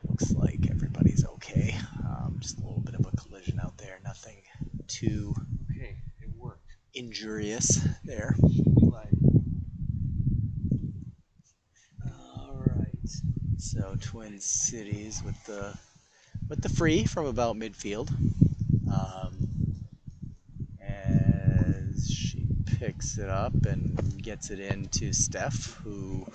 it looks like everybody's okay. Just a little bit of a collision out there. Nothing too injurious there. All right. So Twin Cities with the free from about midfield. As she picks it up and gets it into Steph, who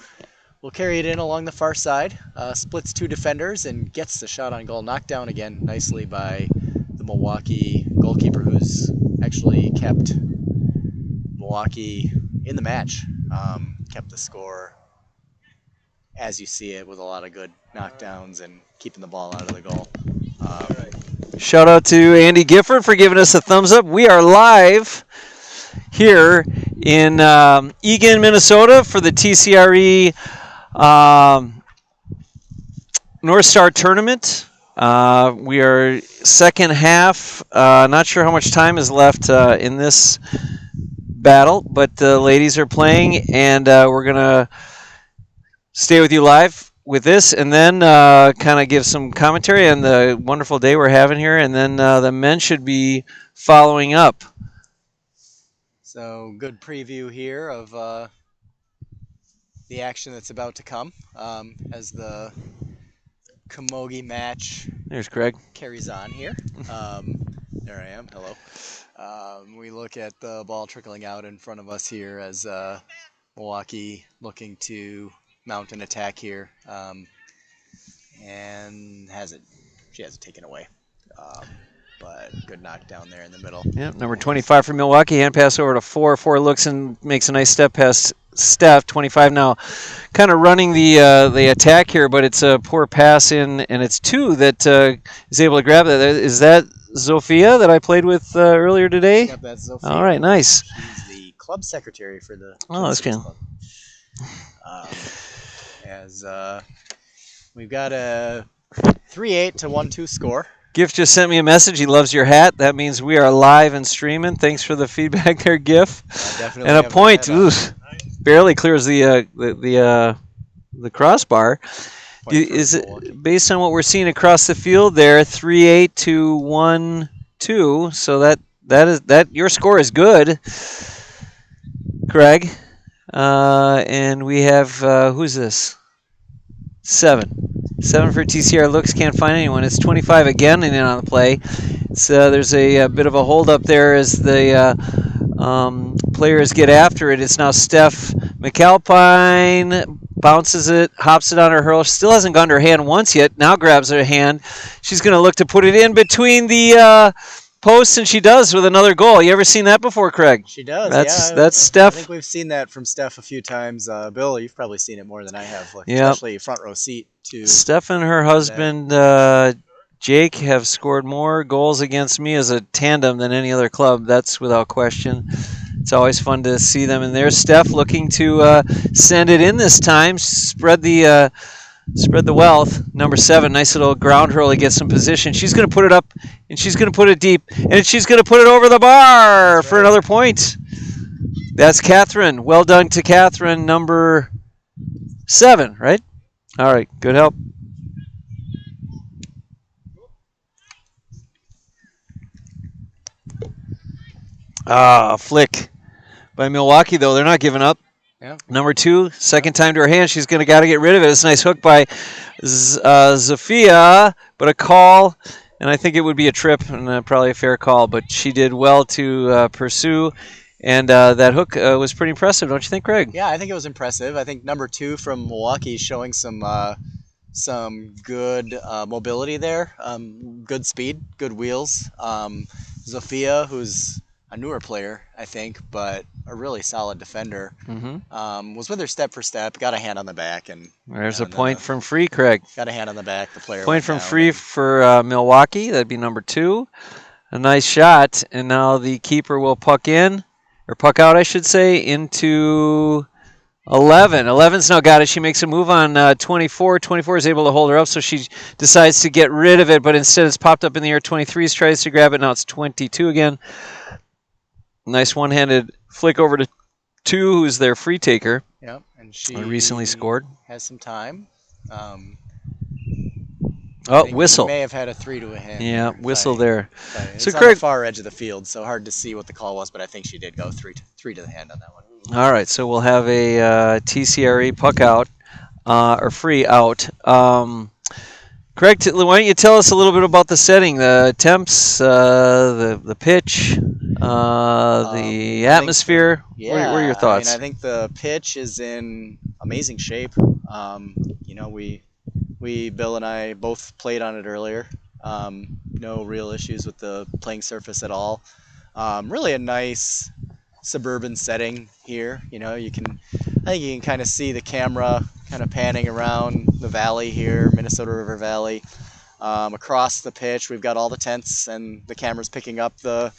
will carry it in along the far side, splits two defenders and gets the shot on goal. Knocked down again nicely by the Milwaukee goalkeeper, who's actually kept Milwaukee in the match. Kept the score as you see it, with a lot of good knockdowns and keeping the ball out of the goal. Shout out to Andy Gifford for giving us a thumbs up. We are live here in Eagan, Minnesota for the TCRE Northstar Tournament. We are second half. Not sure how much time is left in this battle, but the ladies are playing, and we're going to stay with you live with this, and then kind of give some commentary on the wonderful day we're having here, and then the men should be following up. So good preview here of the action that's about to come as the camogie match. There's Greg. Carries on here. There I am. Hello. We look at the ball trickling out in front of us here as Milwaukee looking to mount an attack here, and she has it taken away. But good knockdown there in the middle. Yeah, number 25 for Milwaukee. Hand pass over to 4. 4 looks and makes a nice step past Steph. 25 now kind of running the attack here, but it's a poor pass in, and it's 2 that is able to grab that. Is that Zofia that I played with earlier today? Yep, that's Zofia. All right, nice. She's the club secretary for the that's good. Club. As we've got a 3-8 to 1-2 score. Gif just sent me a message. He loves your hat. That means we are live and streaming. Thanks for the feedback there, Gif. And a point. Barely clears the crossbar. Is it based on what we're seeing across the field there? 3-8 to 1-2. So that your score is good, Craig. And we have who's this? 7 for TCR. Looks can't find anyone. It's 25 again and in on the play. So there's a bit of a hold up there as the players get after it. It's now Steph McAlpine bounces it, hops it on her hurl. Still hasn't gone to her hand once yet. Now grabs her hand. She's going to look to put it in between the posts, and she does with another goal. You ever seen that before, Craig? She does. That's Steph. I think we've seen that from Steph a few times. Bill, you've probably seen it more than I have, especially front row seat too. Steph and her husband Jake have scored more goals against me as a tandem than any other club. That's without question. It's always fun to see them. And there's Steph looking to send it in this time. Spread the wealth. Number 7, nice little ground hurl to get some position. She's going to put it up, and she's going to put it deep, and she's going to put it over the bar for another point. That's Catherine. Well done to Catherine, number 7, right? All right, good help. Flick by Milwaukee, though. They're not giving up. Yeah. Number 2, second time to her hand. She's got to get rid of it. It's a nice hook by Zofia, but a call, and I think it would be a trip and probably a fair call, but she did well to pursue, and that hook was pretty impressive, don't you think, Craig? Yeah, I think it was impressive. I think number 2 from Milwaukee showing some good mobility there, good speed, good wheels. Zofia, who's a newer player, I think, but a really solid defender. Was with her step for step, got a hand on the back, and there's a point from free, Craig. Got a hand on the back. The player point from free for Milwaukee. That'd be number 2. A nice shot, and now the keeper will puck out, I should say, into 11. 11's now got it. She makes a move on 24. 24 is able to hold her up, so she decides to get rid of it, but instead it's popped up in the air. 23 tries to grab it. Now it's 22 again. Nice one-handed flick over to 2, who's their free taker. Yep, and she recently scored. Has some time. I Oh, think he whistle. may have had a 3 to a hand. Yeah, There, whistle there. So it's on the Craig, far edge of the field, so hard to see what the call was, but I think she did go three to the hand on that one. all right, so we'll have a TCRE puck out or free out. Craig, why don't you tell us a little bit about the setting, the temps, the pitch, the atmosphere? What are your thoughts? I think the pitch is in amazing shape. You know, we Bill and I both played on it earlier. No real issues with the playing surface at all. Really a nice suburban setting here. You know, I think you can kind of see the camera kind of panning around the valley here, Minnesota River Valley. Across the pitch, we've got all the tents, and the camera's picking up the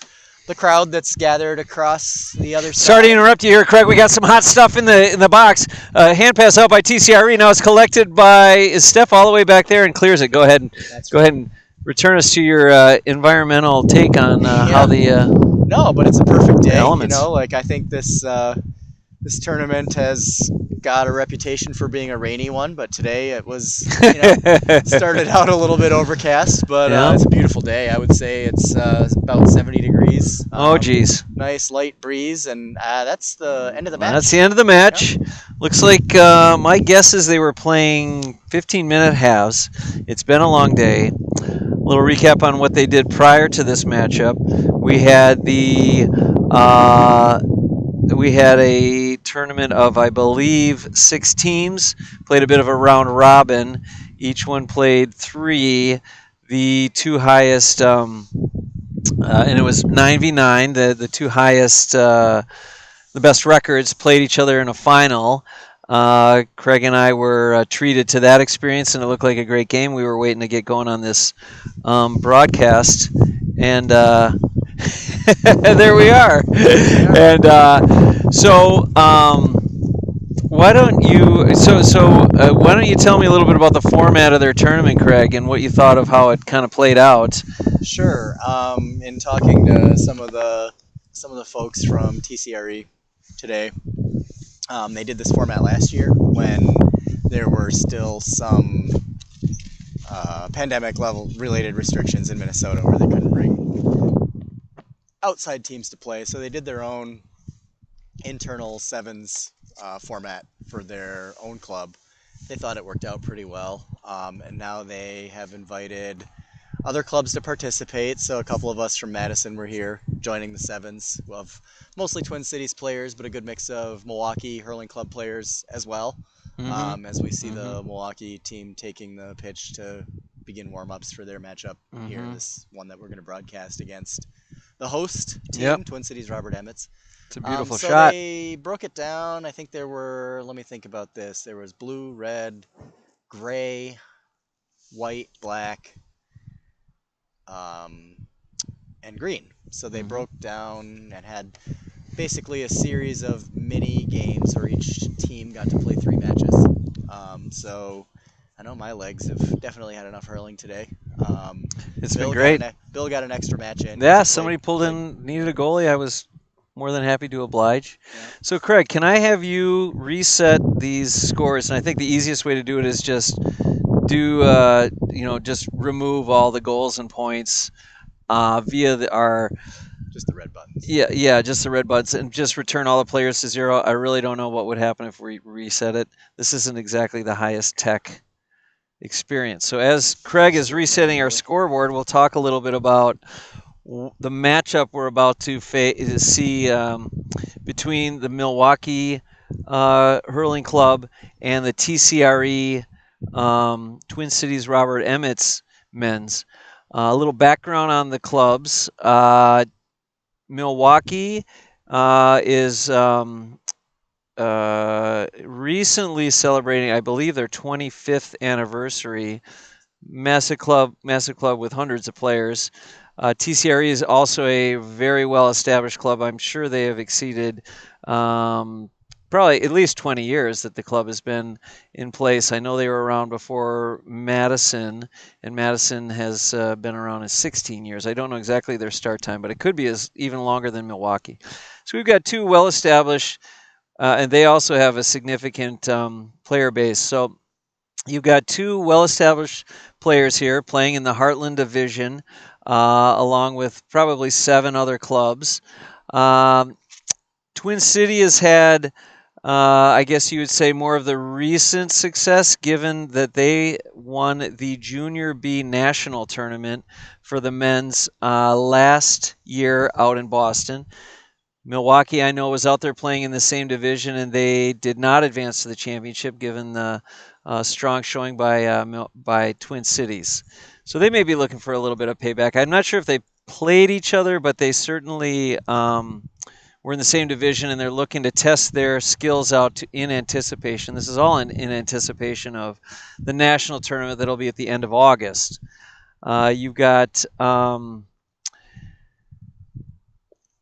crowd that's gathered across the other side. Sorry to interrupt you here, Craig. We got some hot stuff in the box. Hand pass out by TCRE. Now it's collected by Steph all the way back there and clears it. Go ahead and return us to your environmental take on how the no, but it's a perfect day. Elements. You know, like I think this tournament has got a reputation for being a rainy one, but today it was, started out a little bit overcast, but it's a beautiful day. I would say it's about 70 degrees. Oh, geez. Nice light breeze, and that's the end of the match. That's the end of the match. Yeah. Looks like my guess is they were playing 15-minute halves. It's been a long day. A little recap on what they did prior to this matchup. We had a tournament of, I believe, 6 teams. Played a bit of a round robin. Each one played 3. The 2 highest, and it was 9v9. The 2 highest, the best records played each other in a final. Craig and I were treated to that experience, and it looked like a great game. We were waiting to get going on this broadcast, and there we are. And why don't you tell me a little bit about the format of their tournament, Craig, and what you thought of how it kind of played out? Sure. In talking to some of the folks from TCRE today, they did this format last year when there were still some pandemic level related restrictions in Minnesota where they couldn't bring outside teams to play. So they did their own internal sevens format for their own club. They thought it worked out pretty well. And now they have invited other clubs to participate. So a couple of us from Madison were here joining the sevens of mostly Twin Cities players, but a good mix of Milwaukee hurling club players as well. As we see the Milwaukee team taking the pitch to begin warm-ups for their matchup here, this one that we're going to broadcast against the host team, Twin Cities Robert Emmets. It's a beautiful so shot. They broke it down. I think there were, let me think about this, there was blue, red, gray, white, black, and green. So they broke down and had basically a series of mini games where each team got to play 3 matches. So I know my legs have definitely had enough hurling today. It's been great. Bill got an extra match in. Yeah, somebody pulled in, needed a goalie. I was more than happy to oblige. Yeah. So, Craig, can I have you reset these scores? And I think the easiest way to do it is just just remove all the goals and points via our just the red buttons. Yeah, just the red buttons, and just return all the players to 0. I really don't know what would happen if we reset it. This isn't exactly the highest tech experience. So as Craig is resetting our scoreboard, we'll talk a little bit about the matchup we're about to see between the Milwaukee Hurling Club and the TCRE Twin Cities Robert Emmets men's. A little background on the clubs. Milwaukee is recently celebrating, I believe, their 25th anniversary. Massive club with hundreds of players. TCRE is also a very well-established club. I'm sure they have exceeded probably at least 20 years that the club has been in place. I know they were around before Madison, and Madison has been around in 16 years. I don't know exactly their start time, but it could be even longer than Milwaukee. So we've got 2 well-established, and they also have a significant player base. So You've got two well-established players here playing in the Heartland Division, along with probably 7 other clubs. Um, Twin City has had, I guess you would say, more of the recent success, given that they won the Junior B National Tournament for the men's last year out in Boston. Milwaukee, I know, was out there playing in the same division, and they did not advance to the championship, given the strong showing by Twin Cities. So they may be looking for a little bit of payback. I'm not sure if they played each other, but they certainly were in the same division, and they're looking to test their skills out in anticipation. This is all in anticipation of the national tournament that'll be at the end of August. You've got.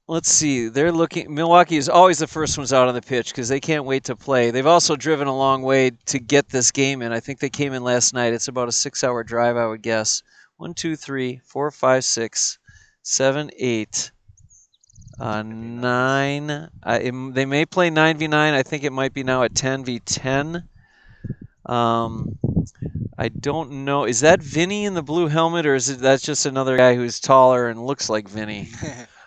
Let's see. They're looking. Milwaukee is always the first ones out on the pitch because they can't wait to play. They've also driven a long way to get this game in. I think they came in last night. It's about a 6-hour drive, I would guess. 1, 2, 3, 4, 5, 6, 7, 8, 9. They may play 9v9. I think it might be now at 10v10. I don't know. Is that Vinny in the blue helmet, or that's just another guy who's taller and looks like Vinny?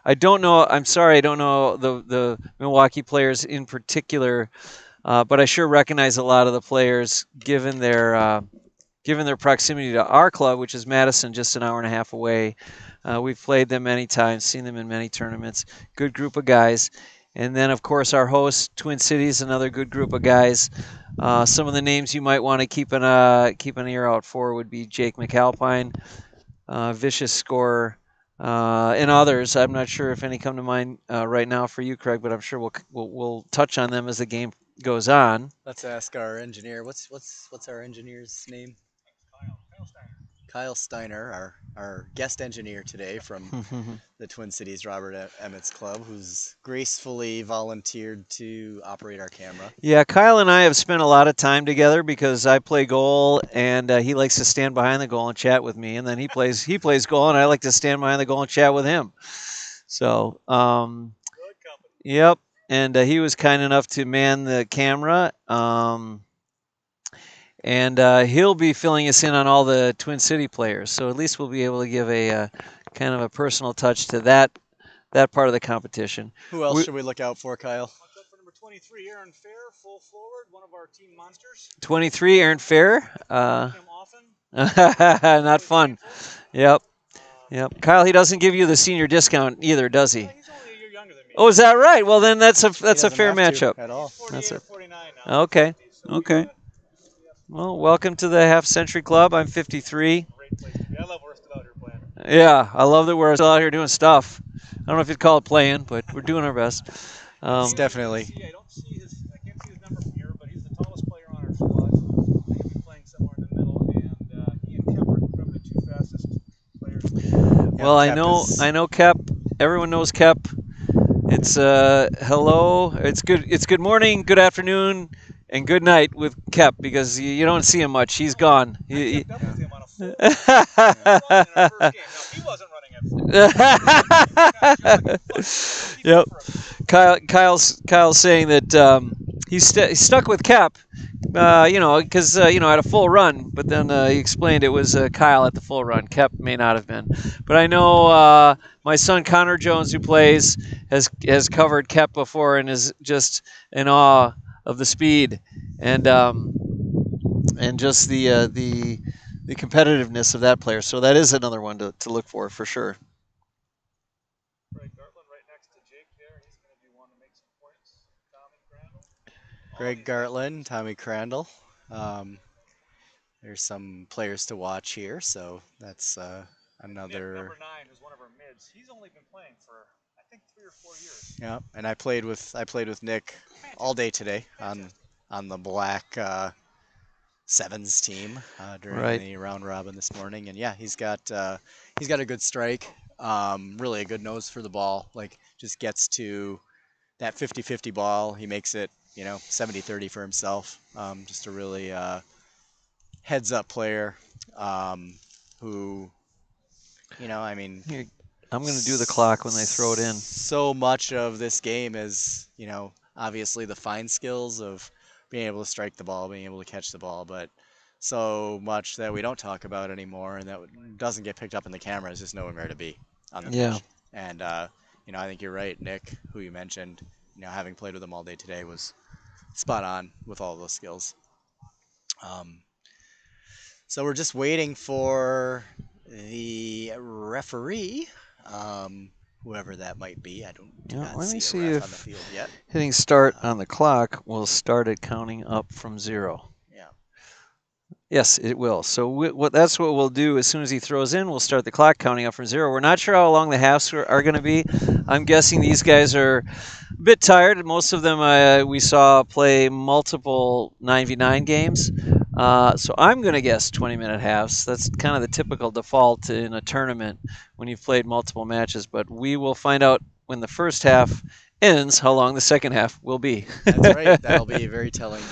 I don't know. I'm sorry, I don't know the Milwaukee players in particular, but I sure recognize a lot of the players given their proximity to our club, which is Madison, just an hour and a half away. We've played them many times, seen them in many tournaments. Good group of guys. And then, of course, our host, Twin Cities, another good group of guys. Some of the names you might want to keep an ear out for would be Jake McAlpine, vicious scorer, and others. I'm not sure if any come to mind right now for you, Craig, but I'm sure we'll touch on them as the game goes on. Let's ask our engineer. What's our engineer's name? Kyle Steiner, our guest engineer today from the Twin Cities Robert Emmett's Club, who's gracefully volunteered to operate our camera. Yeah, Kyle and I have spent a lot of time together because I play goal, and he likes to stand behind the goal and chat with me, and then he plays goal, and I like to stand behind the goal and chat with him. So, yep, and he was kind enough to man the camera. And he'll be filling us in on all the Twin City players. So at least we'll be able to give a kind of a personal touch to that part of the competition. Who else should we look out for, Kyle? Watch out for number 23, Aaron Fair, full forward, one of our team monsters. 23, Aaron Fair. Him often. Not fun. Yep. Yep. Kyle, he doesn't give you the senior discount either, does he? He's only a year younger than me. Oh, is that right? Well, then that's a fair matchup. At all. He's 48 or 49 now. Okay. Okay. Well, welcome to the Half Century Club. I'm 53. Great place to be. I love we're still out here playing. Yeah, I love that we're still out here doing stuff. I don't know if you'd call it playing, but we're doing our best. It's definitely. I can't see his number from here, but he's the tallest player on our squad. He could be playing somewhere in the middle, and he and Kemp are probably the 2 fastest players. Well, I know Kep. Everyone knows Kep. It's hello. It's good morning, good afternoon, and good night with Kep because you don't see him much. He's gone. I kept up with him on a full in our first game. Now, he wasn't running at full. Yep. Kyle's saying that he's stuck with Kep, because at a full run. But then he explained it was Kyle at the full run. Kep may not have been, but I know my son Connor Jones, who plays, has covered Kep before and is just in awe of the speed and just the competitiveness of that player. So that is another one to look for sure. Greg Gartland right next to Jake there. He's going to be one to make some points. Tommy Crandall. Greg Gartland, Tommy Crandall. There's some players to watch here, so that's another. Nick, number 9, who's one of our mids. He's only been playing for I think 3 or 4 years. Yeah, and I played with Nick all day today on the black sevens team during the round robin this morning, and yeah, he's got a good strike, really a good nose for the ball. Like just gets to that 50-50 ball, he makes it 70-30 for himself. Just a really heads up player who I mean. I'm going to do the clock when they throw it in. So much of this game is, obviously the fine skills of being able to strike the ball, being able to catch the ball, but so much that we don't talk about anymore, and that doesn't get picked up in the camera is just knowing where to be on the Yeah. pitch. And I think you're right, Nick, who you mentioned. Having played with him all day today was spot on with all those skills. So we're just waiting for the referee, whoever that might be. I do not let me see see a ref if on the field yet. hitting start on the clock will start it counting up from 0. Yeah. Yes, it will. So that's what we'll do. As soon as he throws in, we'll start the clock counting up from 0. We're not sure how long the halves are going to be. I'm guessing these guys are a bit tired. Most of them we saw play multiple 9v9 games. So I'm going to guess 20-minute halves. That's kind of the typical default in a tournament when you've played multiple matches. But we will find out when the first half ends how long the second half will be. That's right. That'll be a very telling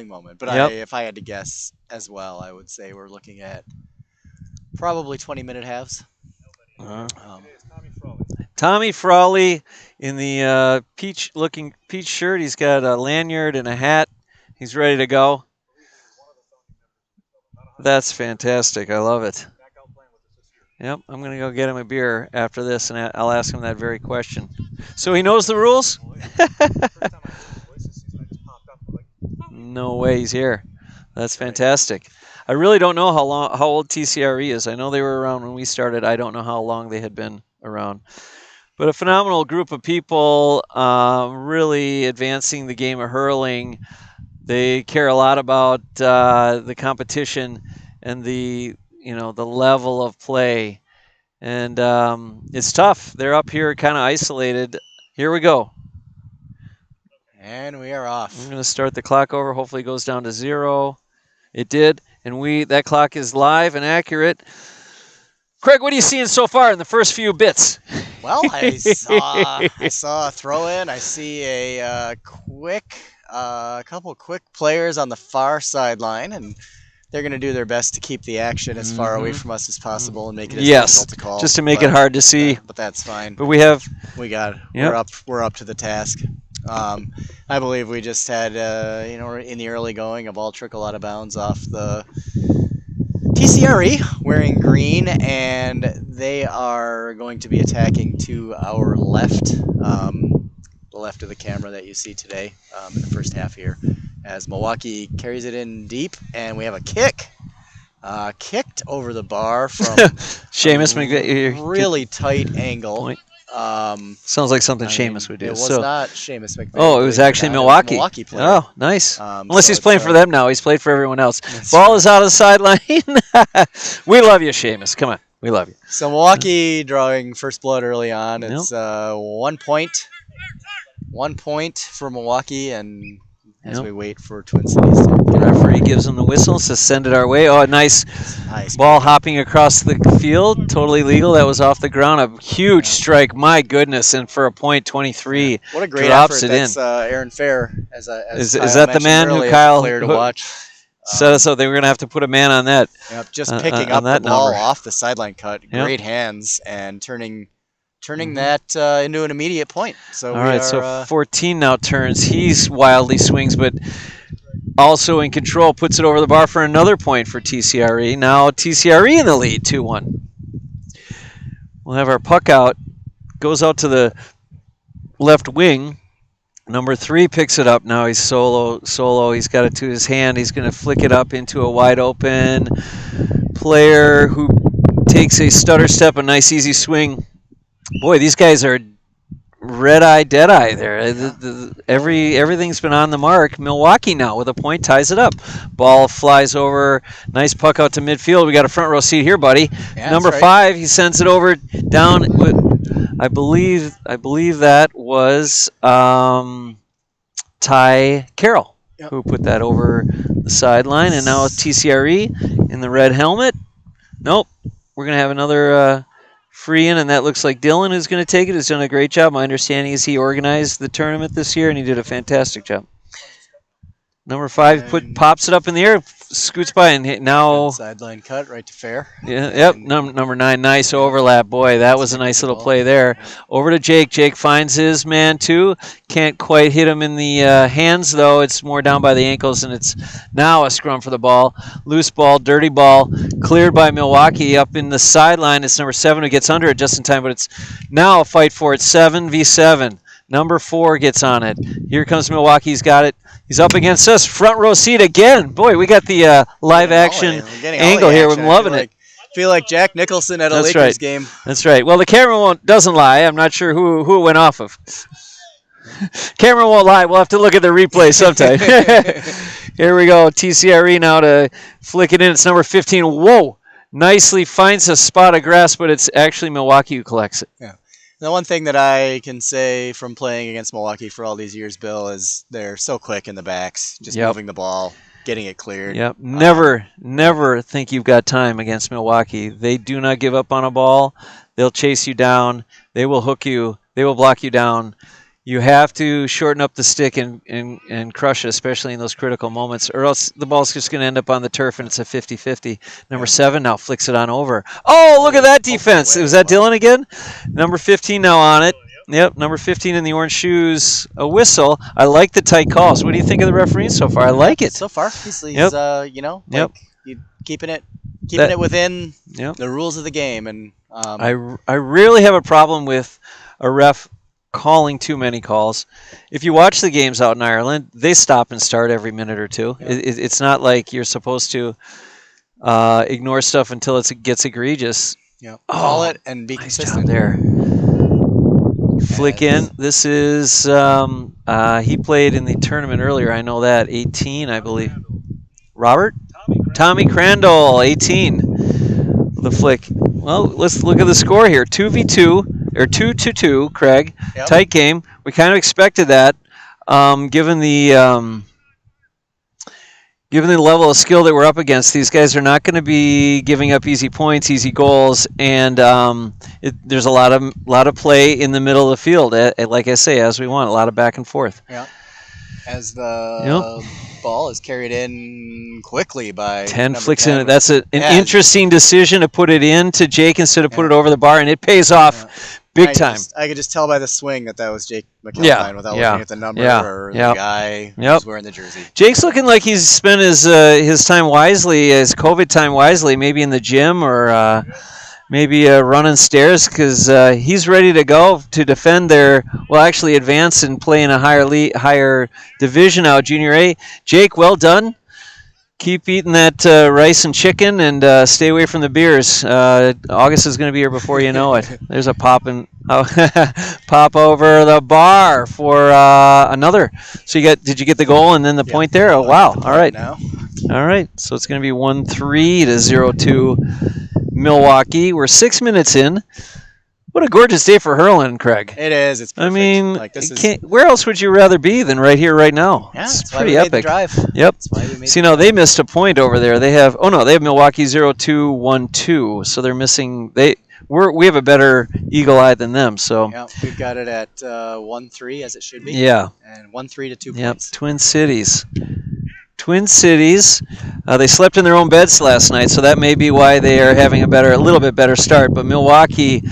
moment. But Yep. if I had to guess as well, I would say we're looking at probably 20-minute halves. Tommy Frawley in the peach-looking peach shirt. He's got a lanyard and a hat. He's ready to go. That's fantastic. I love it. Yep, I'm going to go get him a beer after this, and I'll ask him that very question. So he knows the rules? No way he's here. That's fantastic. I really don't know how old TCRE is. I know they were around when we started. I don't know how long they had been around. But a phenomenal group of people really advancing the game of hurling. They care a lot about the competition and the level of play. And it's tough. They're up here kind of isolated. Here we go. And we are off. I'm going to start the clock over. Hopefully it goes down to 0. It did. And that clock is live and accurate. Craig, what are you seeing so far in the first few bits? Well, I saw a throw in. I see a couple quick players on the far sideline, and they're going to do their best to keep the action as far away from us as possible and make it as difficult to call. Just to make it hard to see. But that's fine. But we got it. Yep. We're up to the task. I believe we just had in the early going, a ball trickle out of bounds off the TCRE wearing green, and they are going to be attacking to our left, the left of the camera that you see today in the first half here, as Milwaukee carries it in deep, and we have a kick. Kicked over the bar from Seamus really tight angle. Point. Sounds like something Seamus would do. It was not Seamus McVeigh. Oh, it was actually Milwaukee. Player. Oh, nice. Unless he's playing for them. them now. He's played for everyone else. Ball is out of the sideline. We love you, Seamus. Come on. We love you. So Milwaukee drawing first blood early on. It's 1 point. 1 point for Milwaukee, and as we wait for Twin Cities to the referee gives him the whistle, says send it our way. Oh, nice ball hopping across the field. Totally legal. That was off the ground. A huge strike. My goodness. And for a point, 23. What a great drops effort. it That's Aaron Fair. Is that the man who Kyle player to watch? So they were going to have to put a man on that. Yep, just picking up the ball off the sideline cut. Yep. Great hands and turning that into an immediate point. So all right, so 14 now turns. He's wildly swings, but also in control, puts it over the bar for another point for TCRE. Now TCRE in the lead, 2-1. We'll have our puck out. Goes out to the left wing. Number 3 picks it up. Now he's solo. He's got it to his hand. He's going to flick it up into a wide open player who takes a stutter step, a nice easy swing. Boy, these guys are red-eye, dead-eye there. Everything's been on the mark. Milwaukee now with a point ties it up. Ball flies over. Nice puck out to midfield. We got a front row seat here, buddy. Yeah, Number 5, he sends it over down. I believe that was Ty Carroll who put that over the sideline. And now TCRE in the red helmet. Nope. We're going to have another free in, and that looks like Dylan who's going to take it. Has done a great job. My understanding is he organized the tournament this year, and he did a fantastic job. Number 5 pops it up in the air, scoots by, and now sideline cut right to fair. Yeah, yep, number 9, nice overlap. Boy, that was a nice little play there. Over to Jake. Jake finds his man, too. Can't quite hit him in the hands, though. It's more down by the ankles, and it's now a scrum for the ball. Loose ball, dirty ball, cleared by Milwaukee up in the sideline. It's number 7 who gets under it just in time, but it's now a fight for it, 7v7. Number 4 gets on it. Here comes Milwaukee. He's got it. He's up against us. Front row seat again. Boy, we got the live action angle here. I'm loving it. Feel like Jack Nicholson at a Lakers game. That's right. Well, the camera doesn't lie. I'm not sure who it went off of. Camera won't lie. We'll have to look at the replay sometime. Here we go. TCRE now to flick it in. It's number 15. Whoa. Nicely finds a spot of grass, but it's actually Milwaukee who collects it. Yeah. The one thing that I can say from playing against Milwaukee for all these years, Bill, is they're so quick in the backs, just moving the ball, getting it cleared. Yep. Never think you've got time against Milwaukee. They do not give up on a ball. They'll chase you down. They will hook you. They will block you down. You have to shorten up the stick and crush it, especially in those critical moments, or else the ball's just going to end up on the turf, and it's a 50-50. Number 7 now flicks it on over. Oh, look at that defense. Was that Dylan again? Number 15 now on it. Yep, number 15 in the orange shoes. A whistle. I like the tight calls. What do you think of the referees so far? I like it. So far, he's keeping it within the rules of the game. And I rarely have a problem with a ref calling too many calls. If you watch the games out in Ireland, they stop and start every minute or two. Yeah. It's not like you're supposed to ignore stuff until it gets egregious. Yeah, call it and be consistent. There. Flick in. This is he played in the tournament earlier. I know that 18, I believe. Robert? Tommy Crandall, 18. The flick. Well, let's look at the score here. 2v2 or 2-2, Craig. Yep. Tight game. We kind of expected that, given the level of skill that we're up against. These guys are not going to be giving up easy points, easy goals, and there's a lot of play in the middle of the field. Like I say, as we want, a lot of back and forth. Yeah. As the ball is carried in quickly by 10 flicks in it. That's an interesting decision to put it in to Jake instead of put it over the bar, and it pays off big time. I could just tell by the swing that was Jake McElvine without looking at the number or the guy who's wearing the jersey. Jake's looking like he's spent his time wisely, his COVID time wisely, maybe in the gym or maybe running stairs, because he's ready to go to defend actually advance and play in a higher division now, Junior A. Jake, well done. Keep eating that rice and chicken and stay away from the beers. August is going to be here before you know it. There's a pop over the bar for another. So did you get the goal and then the point there? Oh, wow. All right. Now. All right. So it's going to be 1-3 to 0-2 Milwaukee. We're 6 minutes in. What a gorgeous day for hurling, Craig. It is. It's perfect. I mean, where else would you rather be than right here, right now? Yeah, it's pretty epic. Drive. Yep. See, now they missed a point over there. They have Milwaukee 0-2-1-2, so they're missing. We have a better eagle eye than them. So yeah, we've got it at 1-3 as it should be. Yeah. And 1-3 to 2 points. Yep. Twin Cities. They slept in their own beds last night, so that may be why they are having a little bit better start. But Milwaukee,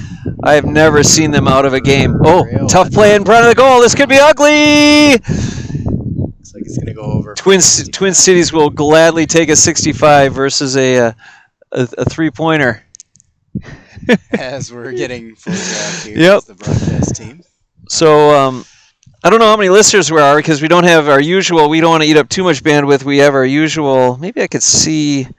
I have never seen them out of a game. Oh, tough play in front of the goal. This could be ugly. Looks like it's going to go over. Twin Cities will gladly take a 65 versus a 3-pointer. As we're getting photographed here as the broadcast team. So, I don't know how many listeners we are because we don't have our usual. We don't want to eat up too much bandwidth. We have our usual. Maybe I could see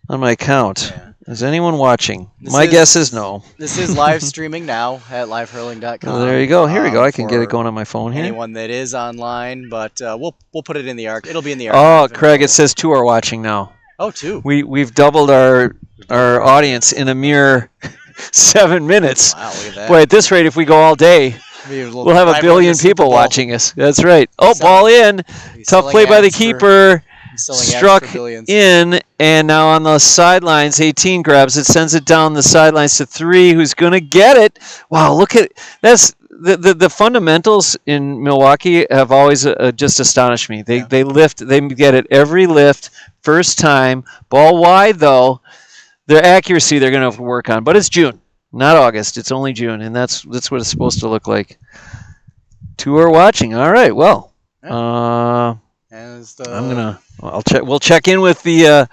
on my account. Yeah. Is anyone watching? My guess is no. This is live streaming now at livehurling.com. Well, there you go. Here we go. I can get it going on my phone here. Anyone that is online, but we'll put it in the arc. It'll be in the arc. Oh, Craig, it says 2 are watching now. Oh, 2. We've doubled our audience in a mere 7 minutes. Wow, look at that. Boy, at this rate, if we go all day, we'll have 1 billion people watching us. That's right. Oh, ball in. Tough play by the keeper. Struck in, and now on the sidelines, 18 grabs it, sends it down the sidelines to 3, who's going to get it. Wow, look at that's the fundamentals in Milwaukee have always just astonished me. They lift, they get it every lift, first time, ball wide though. Their accuracy they're going to have to work on, but it's June, not August. It's only June, and that's what it's supposed to look like. 2 are watching. All right, well, we'll check in with the.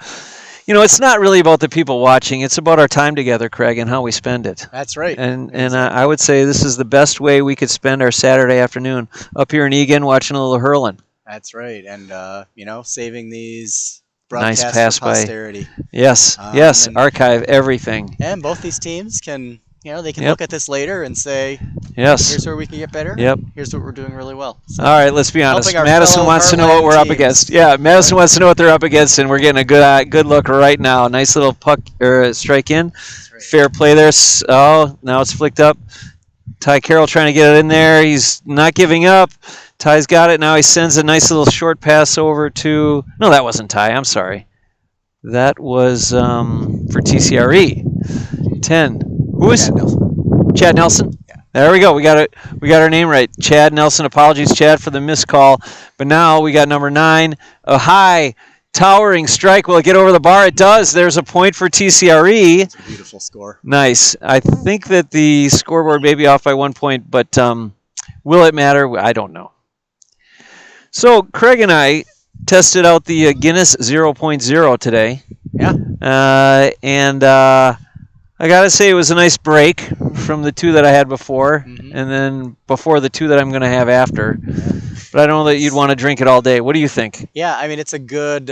It's not really about the people watching. It's about our time together, Craig, and how we spend it. That's right. And I would say this is the best way we could spend our Saturday afternoon up here in Egan watching a little hurling. That's right. And, saving these nice broadcasts pass for posterity. Yes, archive everything. And both these teams can, they can look at this later and say, yes, here's where we can get better. Yep. Here's what we're doing really well. So, all right, let's be honest. helping our Madison wants to know what we're up teams. against. Yeah, Madison wants to know what they're up against, and we're getting a good look right now. Nice little puck or strike in. right. Fair play there. Oh, now it's flicked up. Ty Carroll trying to get it in there. He's not giving up. Ty's got it. Now he sends a nice little short pass over to... No, that wasn't Ty. I'm sorry. That was for TCRE. 10. Who is... Chad Nelson? Yeah. There we go. We got our name right. Chad Nelson. Apologies, Chad, for the missed call. But now we got number 9. A high, towering strike. Will it get over the bar? It does. There's a point for TCRE. It's a beautiful score. Nice. I think that the scoreboard may be off by 1 point, but will it matter? I don't know. So Craig and I tested out the Guinness 0.0 today. Yeah. And I got to say it was a nice break from the 2 that I had before, and then before the 2 that I'm going to have after. But I don't know that you'd want to drink it all day. What do you think? Yeah, I mean, it's a good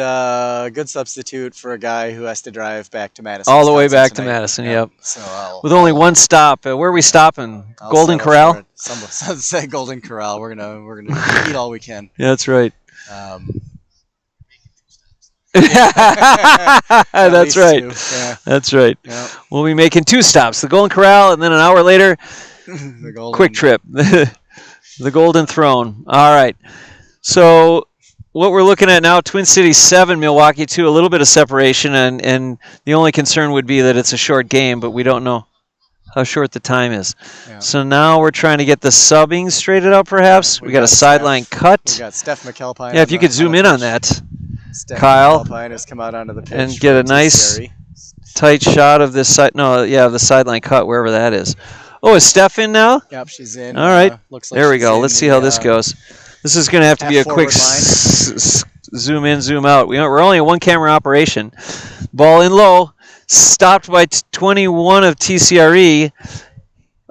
substitute for a guy who has to drive back to Madison. All the way back tonight. to Madison, yep. So with only one stop. Where are we stopping? Golden Corral? Some say Golden Corral. We're gonna eat all we can. Yeah, that's right. That's right. Yeah. That's right. Yeah. We'll be making 2 stops. The Golden Corral, and then an hour later, quick trip. The Golden Throne. All right. So what we're looking at now, Twin Cities 7, Milwaukee 2, a little bit of separation, and the only concern would be that it's a short game, but we don't know how short the time is. Yeah. So now we're trying to get the subbing straightened out, perhaps. We got a sideline cut. We got Steph McAlpine. Yeah, if you could zoom in on that, Steph Kyle, McAlpine has come out onto the pitch and get a nice tight shot of this side. No, yeah, the sideline cut, wherever that is. Oh, is Steph in now? Yep, she's in. All right. Looks like there we go. Let's see how this goes. This is going to have to be a quick zoom in, zoom out. We're only a 1-camera operation. Ball in low, stopped by 21 of TCRE.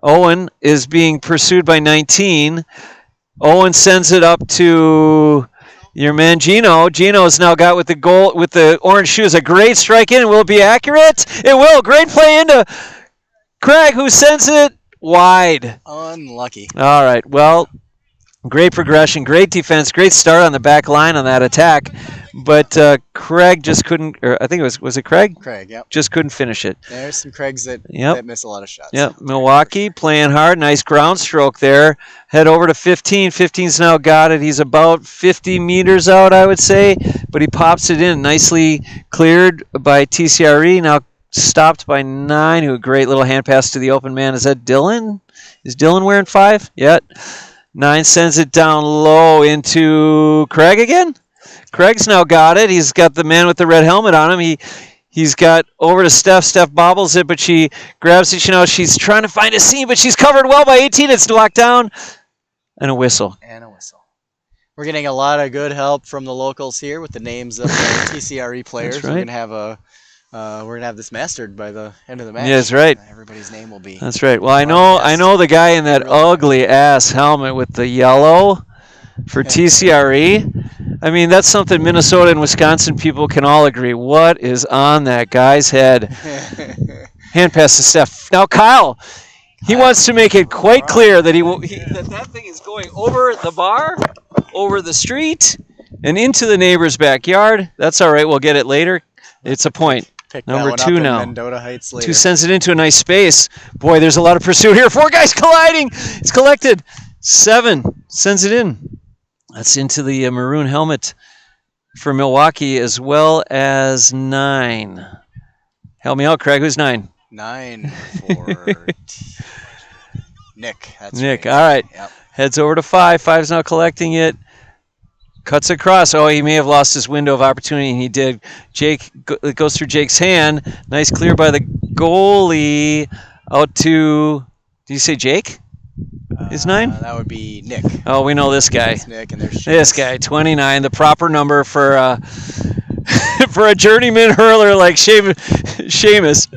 Owen is being pursued by 19. Owen sends it up to your man Gino. Gino's now got with the goal with the orange shoes. A great strike in. Will it be accurate? It will. Great play into Craig, who sends it wide. Unlucky. All right. Well, great progression, great defense, great start on the back line on that attack. But Craig just couldn't, or I think it was it Craig? Craig, yep. Just couldn't finish it. There's some Craigs that miss a lot of shots. Yep. Milwaukee playing hard. Nice ground stroke there. Head over to 15. 15's now got it. He's about 50 meters out, I would say. But he pops it in. Nicely cleared by TCRE. Now stopped by 9. Who a great little hand pass to the open man. Is that Dylan? Is Dylan wearing 5? Yep. 9 sends it down low into Craig again. Craig's now got it. He's got the man with the red helmet on him. He's got over to Steph. Steph bobbles it, but she grabs it. She's trying to find a seam, but she's covered well by 18. It's locked down. And a whistle. We're getting a lot of good help from the locals here with the names of the TCRE players. That's right. We're gonna have this mastered by the end of the match. Yeah, that's right. Everybody's name will be. That's right. Well, I know the guy in that ugly ass helmet with the yellow for TCRE. I mean, that's something Minnesota and Wisconsin people can all agree. What is on that guy's head? Hand pass to Steph. Now Kyle, he wants to make it quite clear that that thing is going over the bar, over the street, and into the neighbor's backyard. That's all right. We'll get it later. It's a point. Number 2 now. Mendota Heights later. 2 sends it into a nice space. Boy, there's a lot of pursuit here. 4 guys colliding. It's collected. 7 sends it in. That's into the maroon helmet for Milwaukee, as well as 9. Help me out, Craig. Who's 9? 9 for Nick. That's Nick. right. All right. Yep. Heads over to 5. 5's now collecting it. Cuts across. Oh, he may have lost his window of opportunity, and he did. It goes through Jake's hand. Nice clear by the goalie. Out to, did you say Jake? Is 9? That would be Nick. Oh, we know this guy. That's Nick, and there's This guy, 29, the proper number for for a journeyman hurler like Seamus.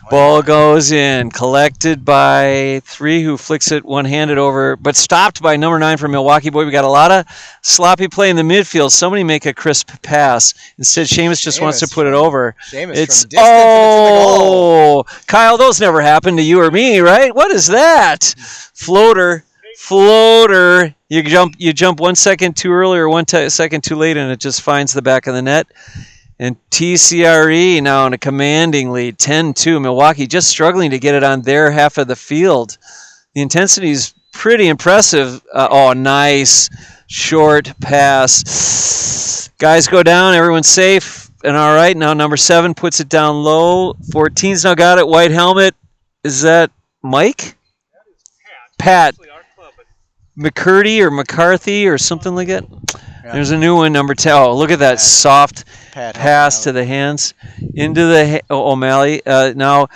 Ball goes in, collected by 3, who flicks it one-handed over, but stopped by number 9 from Milwaukee. Boy, we got a lot of sloppy play in the midfield. Somebody make a crisp pass. Instead, Seamus just wants to put it over. Seamus It's from distance, and it's in the goal. Kyle, those never happened to you or me, right? What is that? Floater. You jump 1 second too early or 1 second too late, and it just finds the back of the net. And TCRE now in a commanding lead, 10-2. Milwaukee just struggling to get it on their half of the field. The intensity is pretty impressive. Nice short pass. Guys go down. Everyone's safe and all right. Now number 7 puts it down low. 14's now got it. White helmet. Is that Mike? That is Pat. Actually, our club, but McCurdy or McCarthy or something like that. Yeah. There's a new one, number 10. Oh, look at that soft Pat pass to the hands into the O'Malley. Now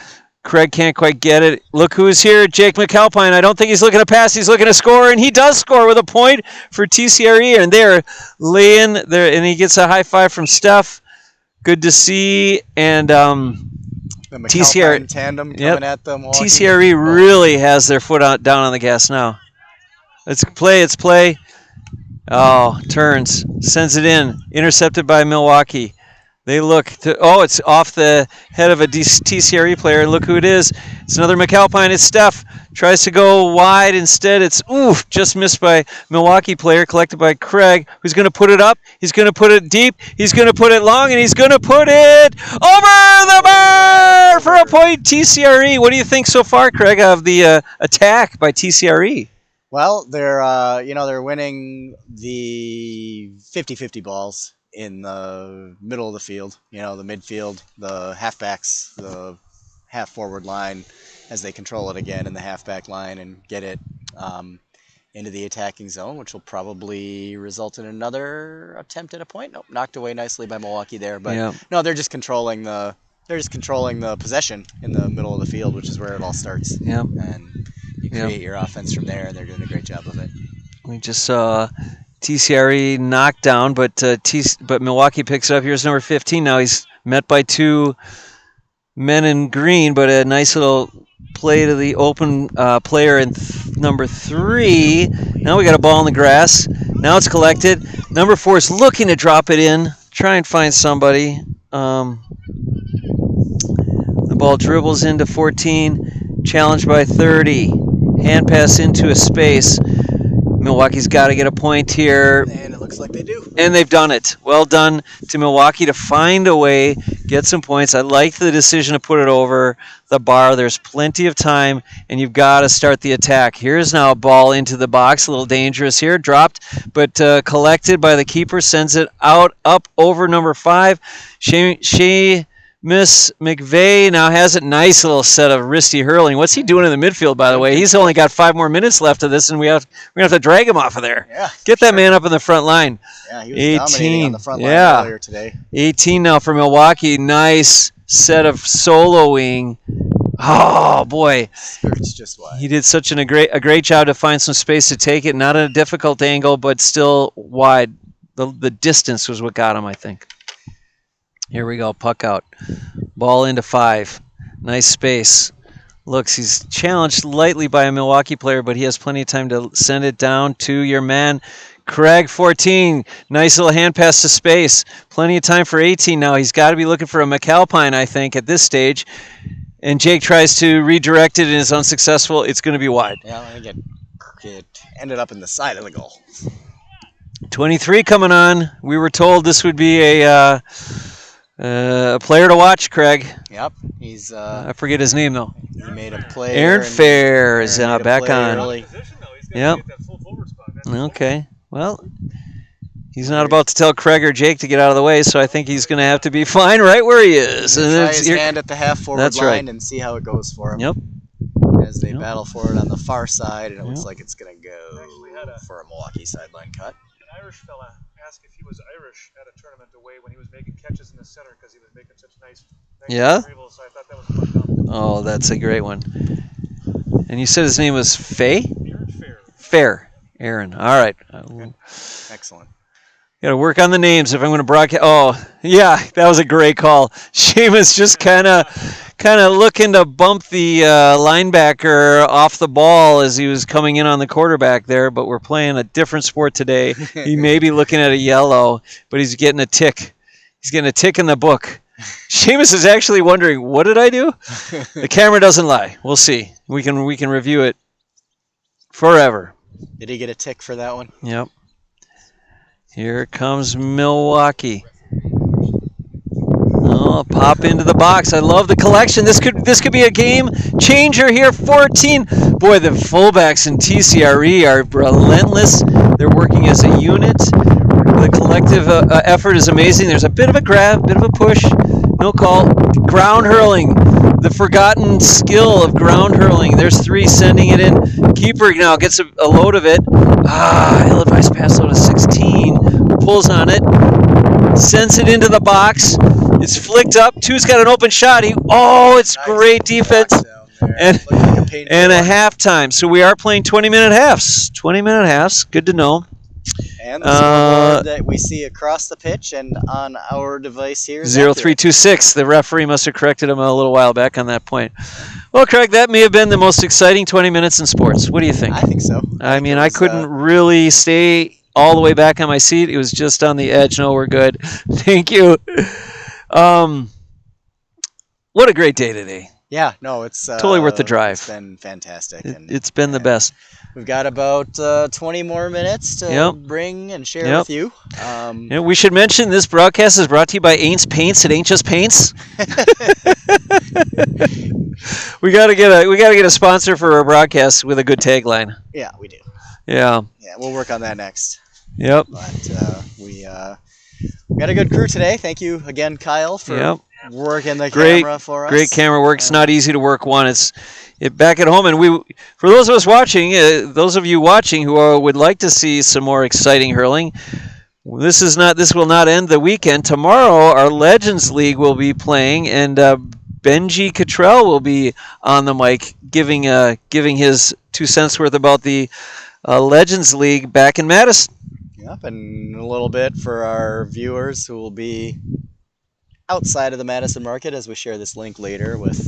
Craig can't quite get it. Look who's here, Jake McAlpine. I don't think he's looking to pass. He's looking to score, and he does score with a point for TCRE. And they're laying there, and he gets a high five from Steph. Good to see. And the McAlpine tandem coming at them. TCRE really has their foot down on the gas now. It's play. Oh, turns, sends it in, intercepted by Milwaukee. They look to, it's off the head of a TCRE player. Look who it is. It's another McAlpine. It's Steph. Tries to go wide. Instead, it's just missed by Milwaukee player, collected by Craig, who's going to put it up. He's going to put it deep. He's going to put it long, and he's going to put it over the bar for a point, TCRE. What do you think so far, Craig, of the attack by TCRE? Well, they're winning the 50-50 balls in the middle of the field, the midfield, the halfbacks, the half forward line, as they control it again in the halfback line and get it into the attacking zone, which will probably result in another attempt at a point. Nope, knocked away nicely by Milwaukee there, but no, they're just controlling the possession in the middle of the field, which is where it all starts. Yeah. And you create your offense from there, and they're doing a great job of it. We just saw TCRE knocked down, but Milwaukee picks it up. Here's number 15. Now he's met by 2 men in green, but a nice little play to the open player in number 3. Now we got a ball in the grass. Now it's collected. Number 4 is looking to drop it in, try and find somebody. The ball dribbles into 14, challenged by 30. Hand pass into a space. Milwaukee's got to get a point here. And it looks like they do. And they've done it. Well done to Milwaukee to find a way, get some points. I like the decision to put it over the bar. There's plenty of time, and you've got to start the attack. Here's now a ball into the box. A little dangerous here. Dropped, but collected by the keeper. Sends it out, up over number 5. Miss McVeigh now has a nice little set of wristy hurling. What's he doing in the midfield, by the way? He's only got 5 more minutes left of this, and we're gonna have to drag him off of there. Yeah, get that man up in the front line. Yeah, he was dominating on the front line earlier today. 18 now for Milwaukee. Nice set of soloing. Oh boy, Skirts just wide. He did such a great job to find some space to take it. Not at a difficult angle, but still wide. The distance was what got him, I think. Here we go, puck out. Ball into 5. Nice space. Looks, he's challenged lightly by a Milwaukee player, but he has plenty of time to send it down to your man, Craig, 14. Nice little hand pass to space. Plenty of time for 18 now. He's got to be looking for a McAlpine, I think, at this stage. And Jake tries to redirect it and is unsuccessful. It's going to be wide. Yeah, I think it ended up in the side of the goal. 23 coming on. We were told this would be a player to watch, Craig. Yep, he's. I forget his name though. He made a play. Aaron Fair is back on. Early. Yep. Okay. Well, he's not about to tell Craig or Jake to get out of the way, so I think he's going to have to be fine right where he is. Try his hand at the half forward line and see how it goes for him. Yep. as they Yep. battle for it on the far side, and it looks Yep. like it's going to Actually had go for a Milwaukee sideline cut. an Irish fella asked if he was Irish at a tournament away when he was making catches in the center because he was making such nice Yeah? retrievals. So I thought that was a fun comment. Oh, that's a great one. And you said his name was Faye? Aaron Fair. Fair. Aaron. All right. Excellent. Got to work on the names if I'm going to broadcast. Oh, yeah, that was a great call. Seamus just kind of looking to bump the linebacker off the ball as he was coming in on the quarterback there, but we're playing a different sport today. He may be looking at a yellow, but he's getting a tick. He's getting a tick in the book. Seamus is actually wondering, what did I do? The camera doesn't lie. We'll see. We can review it forever. Did he get a tick for that one? Yep. Here comes Milwaukee. Oh, pop into the box. I love the collection. This could be a game changer here. 14. Boy, the fullbacks in TCRE are relentless. They're working as a unit. The collective effort is amazing. There's a bit of a grab, bit of a push. No call. Ground hurling. The forgotten skill of ground hurling. There's 3 sending it in. Keeper now gets a load of it. Ill-advised pass load of 16. Pulls on it. Sends it into the box. It's flicked up. 2's got an open shot. It's Nice great defense. And a halftime. So we are playing 20-minute halves. 20-minute halves. Good to know. And the scoreboard that we see across the pitch and on our device here is 0326. The referee must have corrected him a little while back on that point. Well, Craig, that may have been the most exciting 20 minutes in sports. What do you think? I think so. I mean, I couldn't really stay all the way back on my seat. It was just on the edge. No, we're good. Thank you. What a great day today. Yeah, no, it's totally worth the drive. It's been fantastic. It's been the best. We've got about 20 more minutes to bring and share with you. We should mention this broadcast is brought to you by Aints Paints. It ain't just paints. we gotta get a sponsor for our broadcast with a good tagline. Yeah, we do. Yeah. Yeah, we'll work on that next. Yep. But we got a good crew today. Thank you again, Kyle, for working the camera for us. Great camera work. It's not easy to work one. It's back at home, and for those of us watching, those of you watching who would like to see some more exciting hurling, this will not end the weekend. Tomorrow, our Legends League will be playing, and Benji Cottrell will be on the mic giving his 2 cents worth about the Legends League back in Madison. Yep, and a little bit for our viewers who will be outside of the Madison market as we share this link later with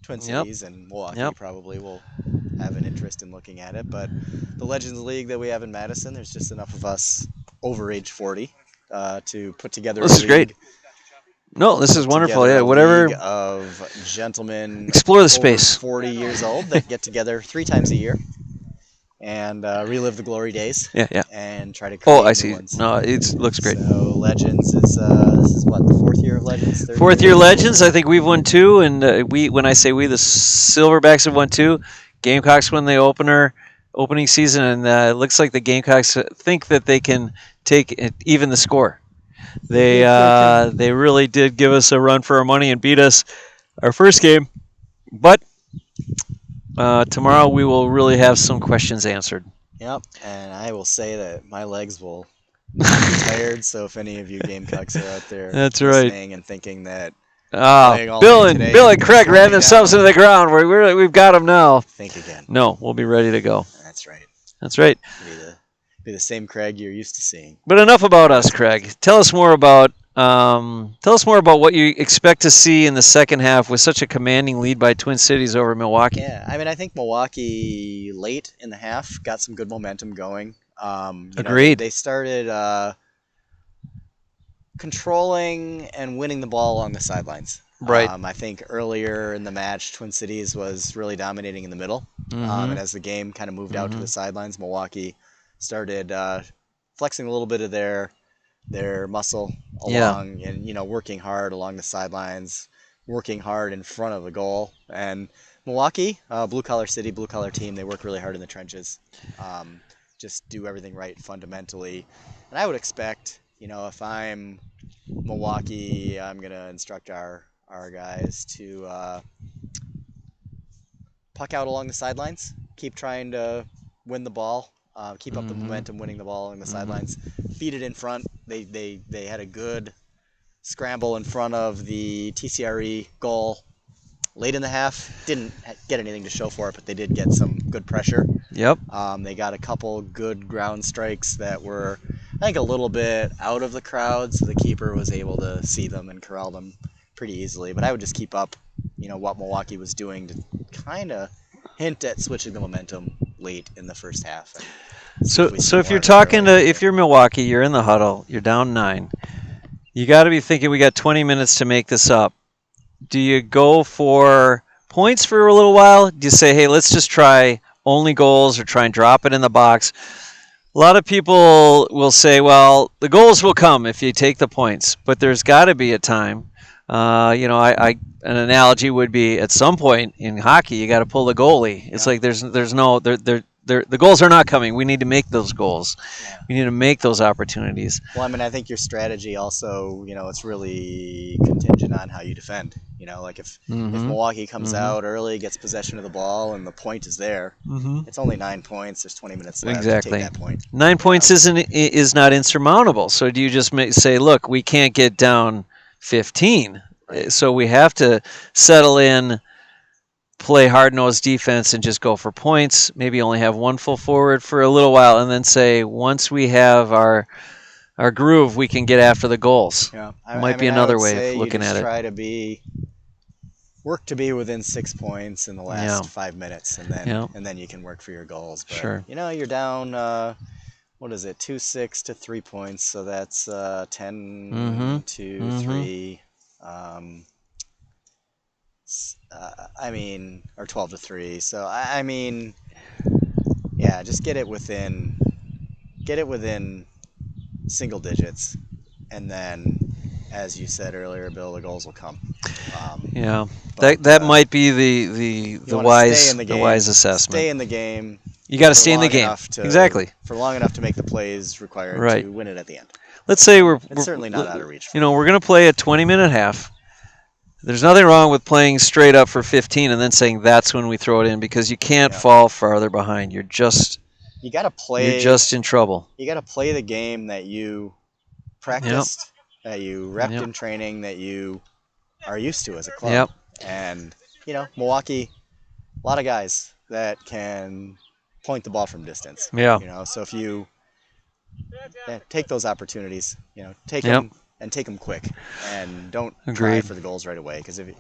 Twin Cities and Milwaukee probably will have an interest in looking at it. But the Legends League that we have in Madison, there's just enough of us over age 40 to put together This is great. No, this is wonderful. Yeah, whatever. League of gentlemen explore the space. 40 years old that get together 3 times a year and relive the glory days. Yeah. And try to create I see. ones. No, it looks great. So Legends is this is what, the 4th year of Legends? 4th year Legends. I think we've won 2, and when I say we, the Silverbacks have won 2. Gamecocks won the opening season, and it looks like the Gamecocks think that they can take even the score. They really did give us a run for our money and beat us our first game, but tomorrow we will really have some questions answered. Yep, and I will say that my legs will not be tired, so if any of you Gamecocks are out there listening and thinking that Bill and Craig ran themselves into the ground, we've got them now. Think again. No, we'll be ready to go. That's right. That's right. Be the same Craig you're used to seeing. But enough about us, Craig. Tell us more about what you expect to see in the second half with such a commanding lead by Twin Cities over Milwaukee. Yeah, I mean, I think Milwaukee late in the half got some good momentum going. Agreed. They started controlling and winning the ball along the sidelines. Right. I think earlier in the match, Twin Cities was really dominating in the middle. And as the game kind of moved out to the sidelines, Milwaukee started flexing a little bit of their muscle along and working hard along the sidelines, working hard in front of the goal. And Milwaukee, blue collar city, blue collar team, they work really hard in the trenches, just do everything right fundamentally. And I would expect, if I'm Milwaukee, I'm gonna instruct our guys to puck out along the sidelines. Keep trying to win the ball. Keep up the momentum, winning the ball along the sidelines. Feed it in front. They had a good scramble in front of the TCRE goal late in the half. Didn't get anything to show for it, but they did get some good pressure. Yep. They got a couple good ground strikes that were, I think, a little bit out of the crowd, so the keeper was able to see them and corral them pretty easily. But I would just keep up, what Milwaukee was doing to kind of hint at switching the momentum late in the first half. So if you're talking to, if you're Milwaukee, you're in the huddle, you're down 9. You got to be thinking we got 20 minutes to make this up. Do you go for points for a little while? Do you say, hey, let's just try only goals or try and drop it in the box? A lot of people will say, well, the goals will come if you take the points, but there's got to be a time. An analogy would be at some point in hockey, you got to pull the goalie. It's like there's no the goals are not coming. We need to make those goals. Yeah. We need to make those opportunities. Well, I think your strategy also, it's really contingent on how you defend. Like if Milwaukee comes out early, gets possession of the ball, and the point is there, it's only 9 points. There's 20 minutes left to take that point. 9 points is not insurmountable. So do you just say, look, we can't get down 15, so we have to settle in, play hard-nosed defense, and just go for points. Maybe only have one full forward for a little while, and then say, once we have our groove, we can get after the goals. Yeah, might be another way of looking at it. Try to work to be within 6 points in the last 5 minutes, and then you can work for your goals. But, sure. You're down. What is it? 2-6 to 3 points, so that's 10 to 3. Or 12 to 3. So just get it within single digits, and then, as you said earlier, Bill, the goals will come. That might be the wise assessment. Stay in the game. You got to stay in the game. Exactly. For long enough to make the plays required to win it at the end. Let's say it's certainly not out of reach. We're going to play a 20-minute half. There's nothing wrong with playing straight up for 15 and then saying that's when we throw it in, because you can't fall farther behind. You're just in trouble. You got to play the game that you practiced, that you repped in training, that you are used to as a club. And Milwaukee, a lot of guys that can point the ball from distance. So if you take those opportunities, take them. And take them quick, and don't try for the goals right away. Because the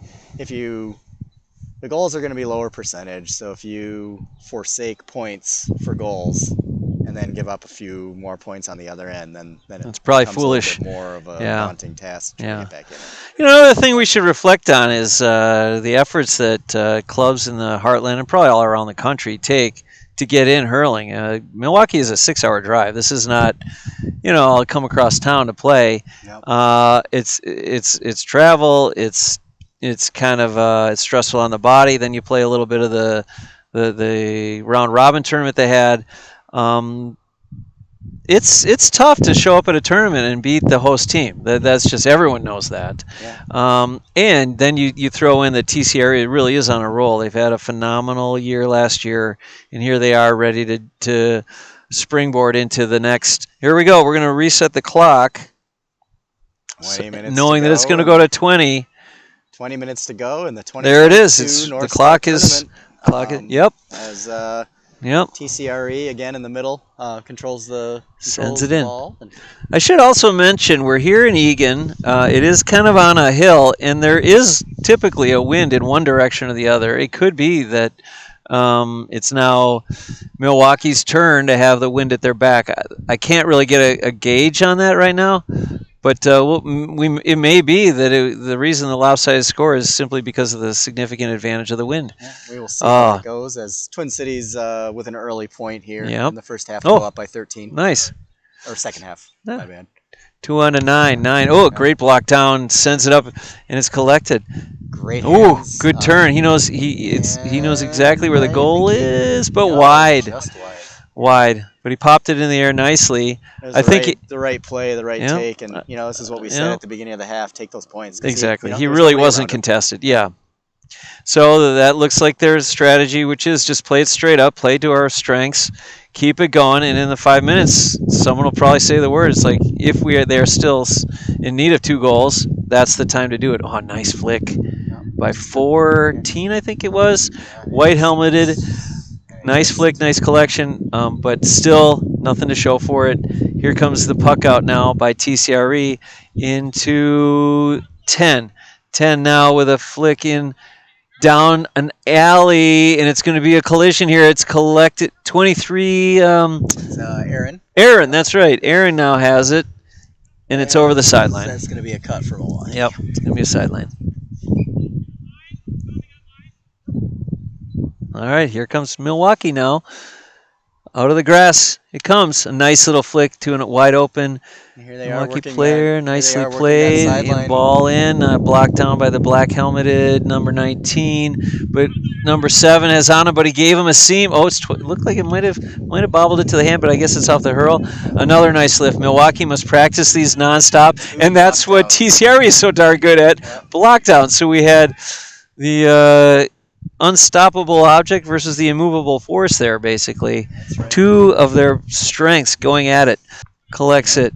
goals are going to be lower percentage. So if you forsake points for goals, and then give up a few more points on the other end, then it's probably foolish. A little bit more of a daunting task to get back in. Another thing we should reflect on is the efforts that clubs in the Heartland and probably all around the country take to get in hurling. Milwaukee is a 6-hour drive. This is not, I'll come across town to play. It's travel. It's kind of it's stressful on the body. Then you play a little bit of the round robin tournament they had. It's tough to show up at a tournament and beat the host team. That's just, everyone knows that. And then you throw in the TCRE. It really is on a roll. They've had a phenomenal year last year, and here they are ready to springboard into the next. Here we go. We're going to reset the clock, 20 minutes knowing that it's going to go to 20. 20 minutes to go, and the 20. There it is. The clock is. Yep. As TCRE again in the middle controls the sends it in. Ball. I should also mention we're here in Eagan. It is kind of on a hill, and there is typically a wind in one direction or the other. It could be that it's now Milwaukee's turn to have the wind at their back. I can't really get a gauge on that right now, but it may be that the reason the lopsided score is simply because of the significant advantage of the wind. Yeah, we will see how it goes, as Twin Cities with an early point here in the first half, go up by 13. Nice. Or second half, my bad. 2-9. Oh, great block down, sends it up, and it's collected. Great hands. Good turn. He knows he knows exactly where the goal is, but wide. Just wide. But he popped it in the air nicely. I think the right play, the right take, and this is what we said at the beginning of the half. Take those points. Exactly. He really wasn't contested. Yeah. So that looks like their strategy, which is just play it straight up, play to our strengths, keep it going, and in the 5 minutes, someone will probably say the words like, if they're still in need of 2 goals, that's the time to do it. Oh, nice flick by 14, I think it was. White helmeted. Nice flick, nice collection, but still nothing to show for it. Here comes the puck out now by TCRE into 10. 10 now with a flick in down an alley, and it's going to be a collision here. It's collected 23. It's Aaron. Aaron, that's right. Aaron now has it, and it's over the sideline. That's going to be a cut for Milwaukee. Yep, it's going to be a sideline. All right, here comes Milwaukee now. Out of the grass it comes. A nice little flick to a wide open Here they Milwaukee are player. Nicely played. In ball in. Blocked down by the black helmeted number 19. But number 7 has on him, but he gave him a seam. Oh, it looked like it might have bobbled it to the hand, but I guess it's off the hurl. Another nice lift. Milwaukee must practice these nonstop, and that's what TCRE is so darn good at. Block down. So we had the unstoppable object versus the immovable force there, basically. Right. 2 of their strengths going at it. Collects it.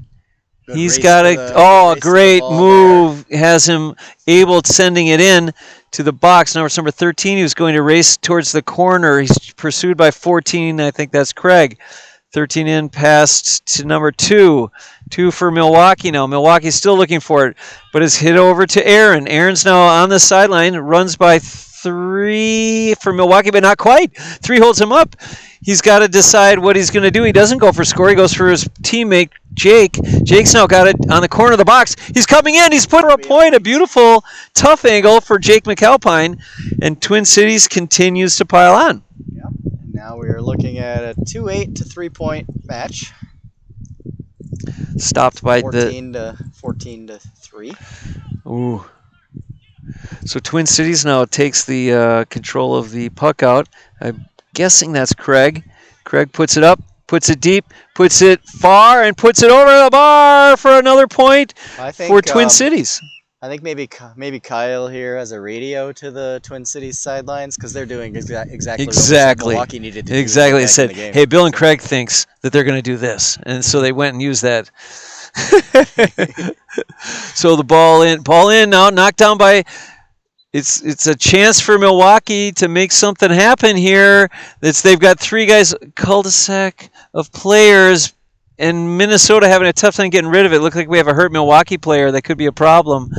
He's got a great move. There. Has him able sending it in to the box. Number 13, he was going to race towards the corner. He's pursued by 14. I think that's Craig. 13 in, passed to number 2. 2 for Milwaukee now. Milwaukee's still looking for it, but it's hit over to Aaron. Aaron's now on the sideline. Runs by 3 for Milwaukee, but not quite. 3 holds him up. He's got to decide what he's going to do. He doesn't go for score. He goes for his teammate, Jake. Jake's now got it on the corner of the box. He's coming in. He's put a point. A beautiful, tough angle for Jake McAlpine. And Twin Cities continues to pile on. Yep. And now we are looking at a 2-8 to 3-point match. Stopped by 14 to 3. Ooh. So Twin Cities now takes the control of the puck out. I'm guessing that's Craig. Craig puts it up, puts it deep, puts it far, and puts it over the bar for another point for Twin Cities. I think maybe Kyle here has a radio to the Twin Cities sidelines because they're doing exactly what Milwaukee needed to do. Exactly. They said, hey, Bill and Craig thinks that they're going to do this. And so they went and used that. So the ball in now, knocked down by... It's a chance for Milwaukee to make something happen here. They've got 3 guys, cul-de-sac of players, and Minnesota having a tough time getting rid of it. Look like we have a hurt Milwaukee player. That could be a problem.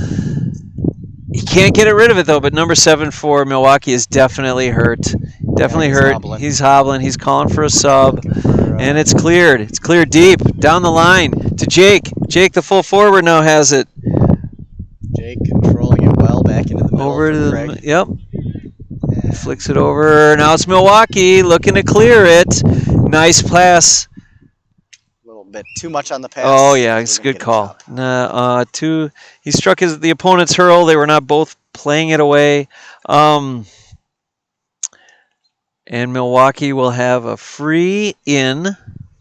He can't get rid of it, though, but number 7 for Milwaukee is definitely hurt. Definitely hurt. Hobbling. He's hobbling. He's calling for a sub, and it's cleared. It's cleared deep, down the line to Jake. Jake, the full forward, now has it. Jake controlling it well back into the middle. Over to the, yep. And flicks it over. Now it's Milwaukee looking to clear it. Nice pass. A little bit too much on the pass. Oh yeah, it's a good call. He struck the opponent's hurl. They were not both playing it away. And Milwaukee will have a free in. Do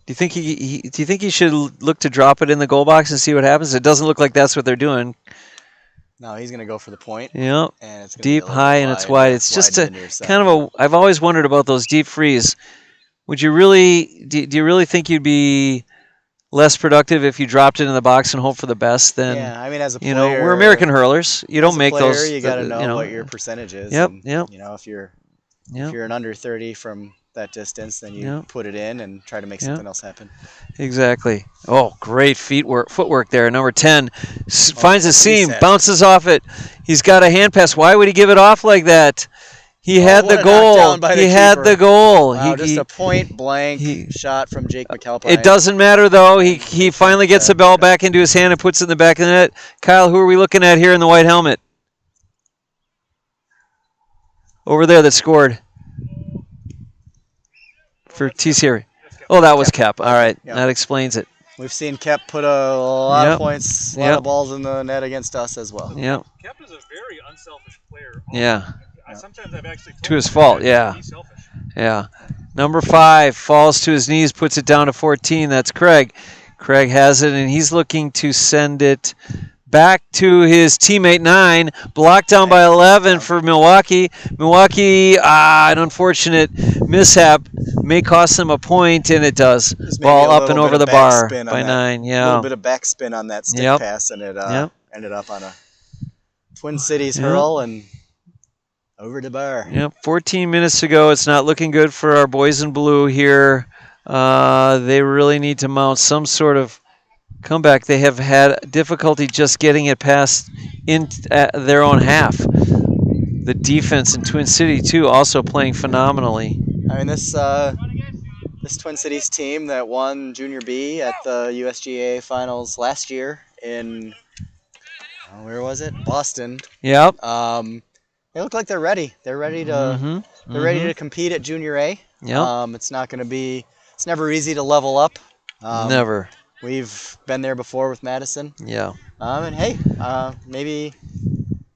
you think he should look to drop it in the goal box and see what happens? It doesn't look like that's what they're doing. No, he's going to go for the point. Yep. And it's deep, high, and it's wide. It's just a kind of I've always wondered about those deep frees. Would you really? Do you really think you'd be less productive if you dropped it in the box and hope for the best? Than I mean, as a player, we're American hurlers. You don't make those. You got to know what your percentage is. Yep. And, if you're an under 30 from that distance, then you put it in and try to make something else happen. Exactly. Oh, great footwork there. Number 10 finds a seam, bounces off it. He's got a hand pass. Why would he give it off like that? He had the goal. He had the goal. Wow, just a point blank shot from Jake McAlpine. It doesn't matter though. He finally gets the ball back into his hand and puts it in the back of the net. Kyle, who are we looking at here in the white helmet? Over there that scored. For TCRE. Oh, that was Kep. All right. Yep. That explains it. We've seen Kep put a lot of points, a lot of balls in the net against us as well. Yeah. Kep is a very unselfish player. Yeah. Sometimes I've actually told to his fault, He's selfish. Yeah. Number 5 falls to his knees, puts it down to 14. That's Craig. Craig has it, and he's looking to send it back to his teammate 9, blocked down by 11 for Milwaukee. Milwaukee, an unfortunate mishap may cost them a point, and it does. Ball up and over the bar by 9. Yeah, a little bit of backspin on that stick pass, and it ended up on a Twin Cities hurl and over the bar. Yep, 14 minutes to go. It's not looking good for our boys in blue here. They really need to mount some sort of comeback. They have had difficulty just getting it past in their own half. The defense in Twin City, too, also playing phenomenally. I mean, this Twin Cities team that won Junior B at the USGA finals last year in, where was it? Boston. Yep. They look like they're ready. They're ready to ready to compete at Junior A. Yep. It's not going to be. It's never easy to level up. Never. We've been there before with Madison. Yeah. And hey, maybe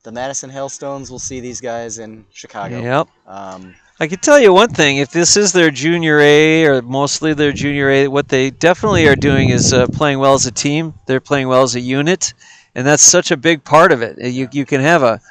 the Madison Hailstones will see these guys in Chicago. Yep. I can tell you one thing. If this is their Junior A or mostly their Junior A, what they definitely are doing is playing well as a team. They're playing well as a unit, and that's such a big part of it. You can have a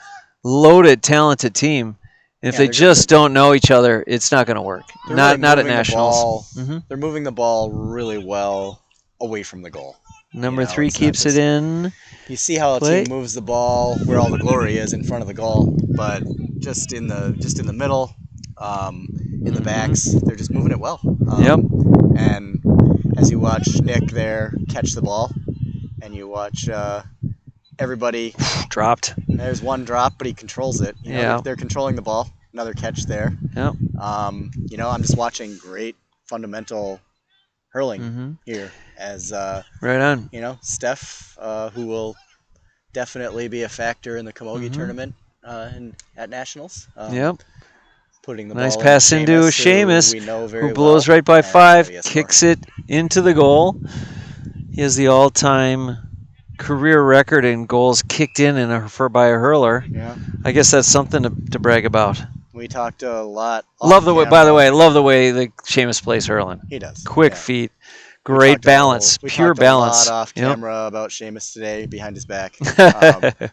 loaded, talented team. If they just don't know each other, it's not going to work. Not at nationals. They're moving the ball really well away from the goal. Number 3 keeps it in. You see how a team moves the ball where all the glory is in front of the goal, but just in the middle, in the backs, they're just moving it well. Yep. And as you watch Nick there catch the ball, and you watch everybody dropped. There's one drop, but he controls it. They're controlling the ball. Another catch there. Yep. I'm just watching great fundamental hurling here as right on. Steph, who will definitely be a factor in the camogie tournament at nationals. Yep. Putting the nice ball pass into Seamus, who blows right by 5, kicks it into the goal. He has the all-time career record in goals kicked in by a hurler. Yeah. I guess that's something to brag about. We talked a lot. Love the way that Seamus plays hurling. He does. Quick feet, great balance, pure balance. We talked a lot off camera about Seamus today behind his back,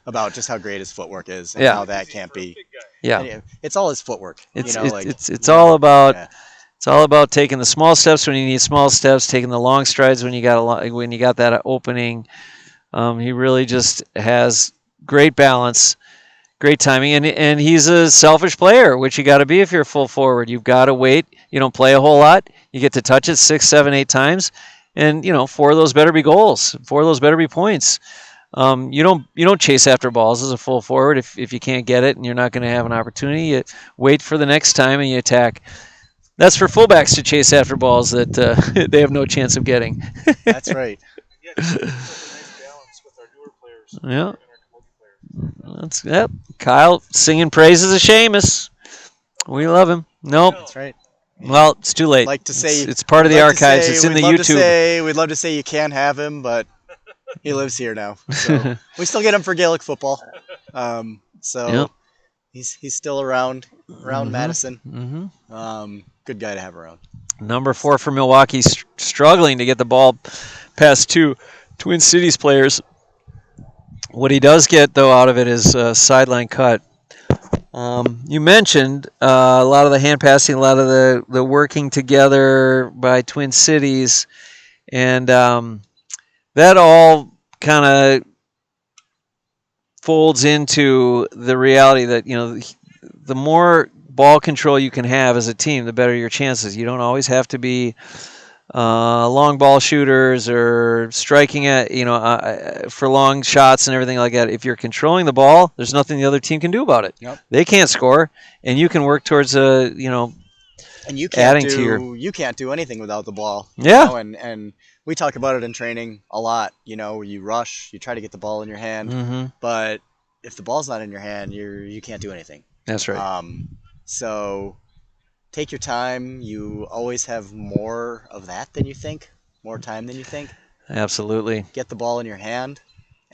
about just how great his footwork is and how that can't be. Yeah, it's all his footwork. It's all about. Yeah. It's all about taking the small steps when you need small steps, taking the long strides when you got that opening. He really just has great balance, great timing, and he's a selfish player, which you got to be if you're a full forward. You've got to wait. You don't play a whole lot. You get to touch it 6, 7, 8 times, and 4 of those better be goals. 4 of those better be points. You don't chase after balls as a full forward if you can't get it and you're not going to have an opportunity. You wait for the next time and you attack. That's for fullbacks to chase after balls that they have no chance of getting. That's right. Yeah. Kyle singing praises of Seamus. We love him. Nope. That's right. Well, it's too late. Like to say it's part of the archives. It's in the YouTube. We'd love to say you can have him, but he lives here now. So we still get him for Gaelic football. He's still around Madison. Good guy to have around. Number 4 for Milwaukee, struggling to get the ball past 2 Twin Cities players. What he does get, though, out of it is a sideline cut. You mentioned a lot of the hand passing, a lot of the working together by Twin Cities, and that all kind of folds into the reality that the more ball control you can have as a team, the better your chances. You don't always have to be long ball shooters or striking at for long shots and everything like that. If you're controlling the ball, there's nothing the other team can do about it. Yep. They can't score, and you can work towards and you can't do anything without the ball. Yeah. And we talk about it in training a lot. You rush, you try to get the ball in your hand, but if the ball's not in your hand, you can't do anything. That's right. So take your time. You always have more of that than you think, more time than you think. Absolutely. Get the ball in your hand,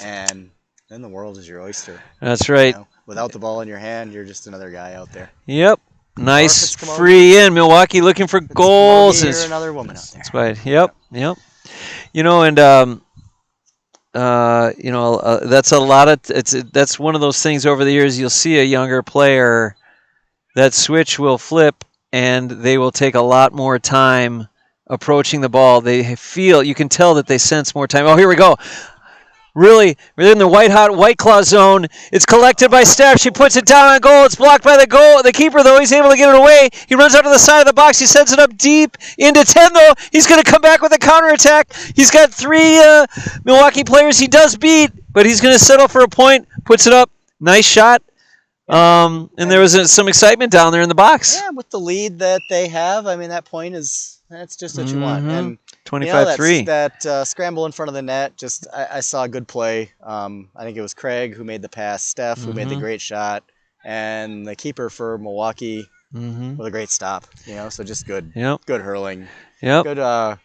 and then the world is your oyster. That's right. Without the ball in your hand, you're just another guy out there. Yep. Nice free in. Milwaukee looking for goals. You're another woman out there. That's right. Yep. And that's a lot of that's one of those things over the years. You'll see a younger player, that switch will flip, and they will take a lot more time approaching the ball. You can tell that they sense more time. Oh, here we go. Really, we're in the White Claw zone. It's collected by Steph. She puts it down on goal. It's blocked by the keeper, though. He's able to get it away. He runs out to the side of the box. He sends it up deep into 10, though. He's going to come back with a counterattack. He's got 3 Milwaukee players he does beat, but he's going to settle for a point. Puts it up. Nice shot. And there was some excitement down there in the box. Yeah, with the lead that they have, I mean, that's just what you want. And 25-3. That scramble in front of the net, I saw a good play. I think it was Craig who made the pass, Steph who made the great shot, and the keeper for Milwaukee with a great stop. So just good, good hurling. Yep. Good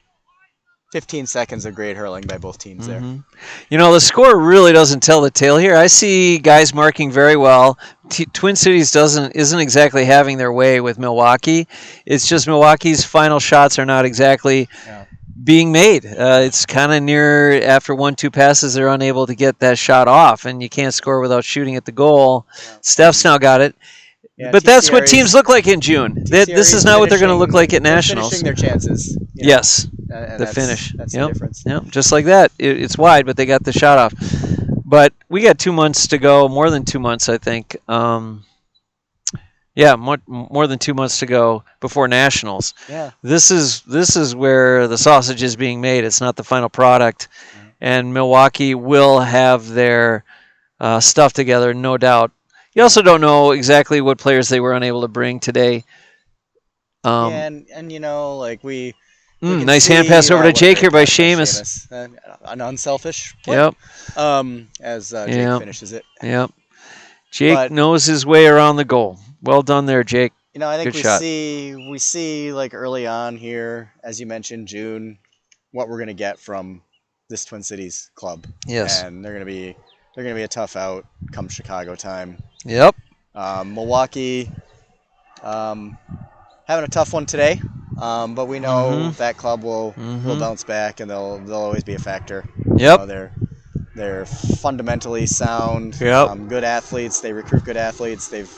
15 seconds of great hurling by both teams there. The score really doesn't tell the tale here. I see guys marking very well. Twin Cities isn't exactly having their way with Milwaukee. It's just Milwaukee's final shots are not exactly being made. It's kind of near after 1-2 passes, they're unable to get that shot off, and you can't score without shooting at the goal. Steph's now got it. Yeah, but that's what teams look like in June. This is not what they're going to look like at Nationals. Finishing their chances. Yes, the finish. That's the difference. Yep, just like that. It's wide, but they got the shot off. But we got 2 months to go, more than 2 months, I think. More than 2 months to go before Nationals. Yeah. This is where the sausage is being made. It's not the final product, and Milwaukee will have their stuff together, no doubt. You also don't know exactly what players they were unable to bring today. We nice hand pass over to Jake here by Seamus. An unselfish play. Yep. As Jake finishes it. Yep. Jake knows his way around the goal. Well done there, Jake. I think Good we see like early on here, as you mentioned, June, what we're going to get from this Twin Cities club. Yes. And they're going to be a tough out come Chicago time. Yep. Milwaukee having a tough one today, but we know that club will bounce back, and they'll always be a factor. Yep. They're fundamentally sound. Yep. Good athletes. They recruit good athletes. They've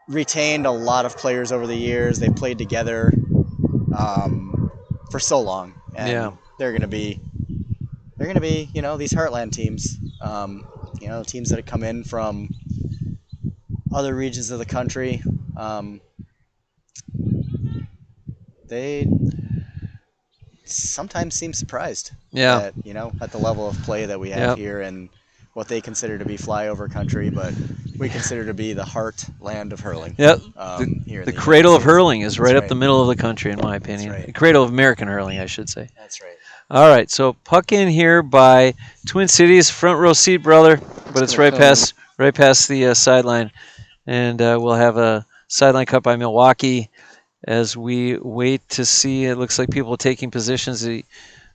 retained a lot of players over the years. They've played together for so long, and they're going to be these Heartland teams. Teams that have come in from other regions of the country. They sometimes seem surprised at the level of play that we have here and what they consider to be flyover country, but we consider to be the heartland of hurling. Yep. The cradle of hurling is right up the middle of the country, in my opinion. Right. The cradle of American hurling, I should say. That's right. All right, so puck in here by Twin Cities, front row seat, brother, but it's right past the sideline, and we'll have a sideline cut by Milwaukee as we wait to see. It looks like people taking positions.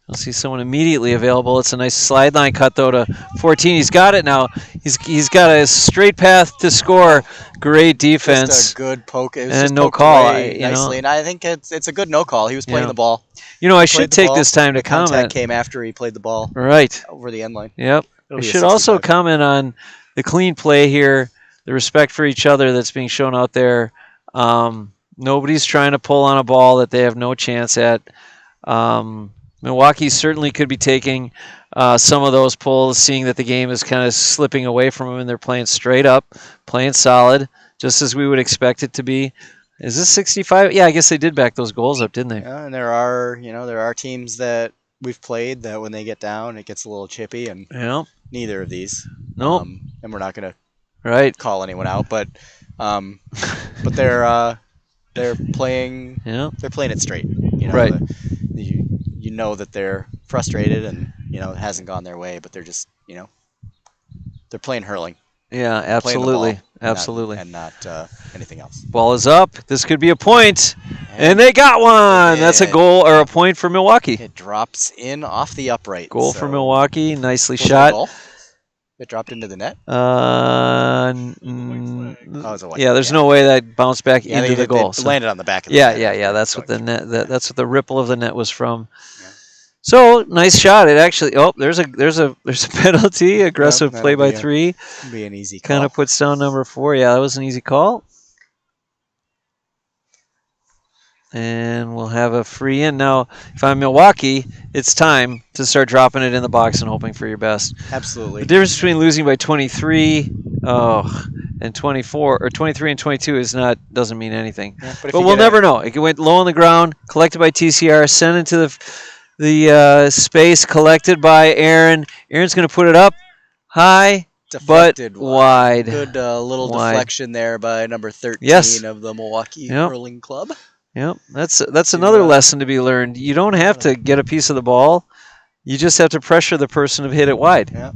I'll see someone immediately available. It's a nice slide line cut, though, to 14. He's got it now. He's got a straight path to score. Great defense. Just a good poke. It was and just no poked call. away nicely, and I think it's a good no call. He was playing the ball. I should take this time to comment. Contact came after he played the ball. Right. Over the end line. Yep. I should also comment on the clean play here, the respect for each other that's being shown out there. Nobody's trying to pull on a ball that they have no chance at. Milwaukee certainly could be taking some of those pulls, seeing that the game is kind of slipping away from them, and they're playing straight up, playing solid, just as we would expect it to be. Is this 65? Yeah, I guess they did back those goals up, didn't they? Yeah, and there are teams that we've played that when they get down, it gets a little chippy, and neither of these. No. And we're not going to call anyone out, but they're playing. They're playing it straight. Right. You know that they're frustrated, and it hasn't gone their way, but they're just they're playing hurling. Yeah, absolutely. Absolutely. And not anything else. Ball is up. This could be a point. And they got one. That's a goal or a point for Milwaukee. It drops in off the upright. Goal for Milwaukee. Nicely shot. It dropped into the net? There's no way that bounced back into the goal. It landed on the back of the net. Yeah. That's what the net. That's what the ripple of the net was from. So nice shot. It actually. Oh, there's a penalty. Aggressive That'll play by be 3. Be an easy call. Kind of puts down number 4. Yeah, that was an easy call. And we'll have a free in. Now, if I'm Milwaukee, it's time to start dropping it in the box and hoping for your best. Absolutely. The difference between losing by 23 and 24, or 23 and 22 doesn't mean anything. Yeah, but we'll never know. It went low on the ground, collected by TCR, sent into the space, collected by Aaron. Aaron's going to put it up high, deflected but wide. Good little deflection there by number 13 of the Milwaukee Hurling Club. Yep, that's another lesson to be learned. You don't have to get a piece of the ball. You just have to pressure the person to hit it wide. Yeah.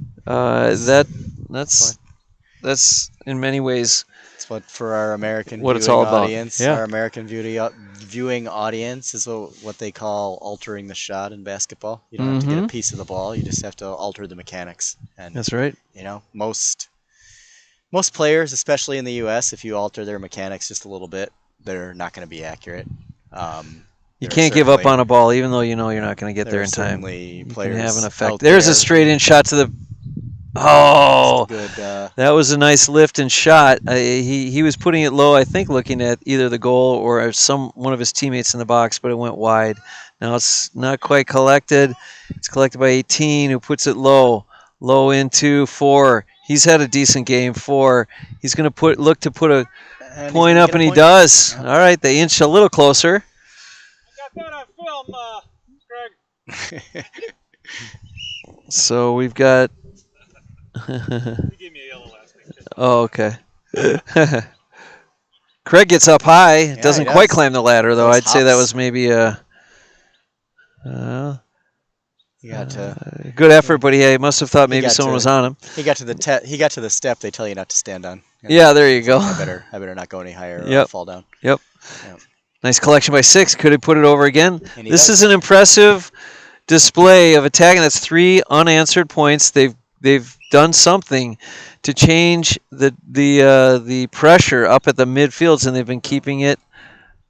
That's in many ways. It's what for our American what viewing it's all about. audience. Yeah. Our American viewing audience is what they call altering the shot in basketball. You don't have to get a piece of the ball. You just have to alter the mechanics. And that's right. You know, most players, especially in the U.S., if you alter their mechanics just a little bit, they're not going to be accurate. You can't give up on a ball, even though you know you're not going to get there in time. You can have an effect. There's a straight-in shot to the. Oh, good, that was a nice lift and shot. He was putting it low, I think, looking at either the goal or one of his teammates in the box, but it went wide. Now it's not quite collected. It's collected by 18, who puts it low into 4. He's had a decent game. 4. He's going to look to put a point up, and he does. Yeah. All right, they inch a little closer. I got that on film, Greg. So we've got. You gave me a yellow last week. Oh, okay. Craig gets up high. Doesn't quite climb the ladder, though. I'd say that was maybe a. Good effort, but he must have thought maybe someone was on him. He got to the step they tell you not to stand on. Yeah, there you go. I better not go any higher or I'll fall down. Yep. Nice collection by 6. Could he put it over again? This is an impressive display of attacking. That's 3 unanswered points. They've done something to change the pressure up at the midfields, and they've been keeping it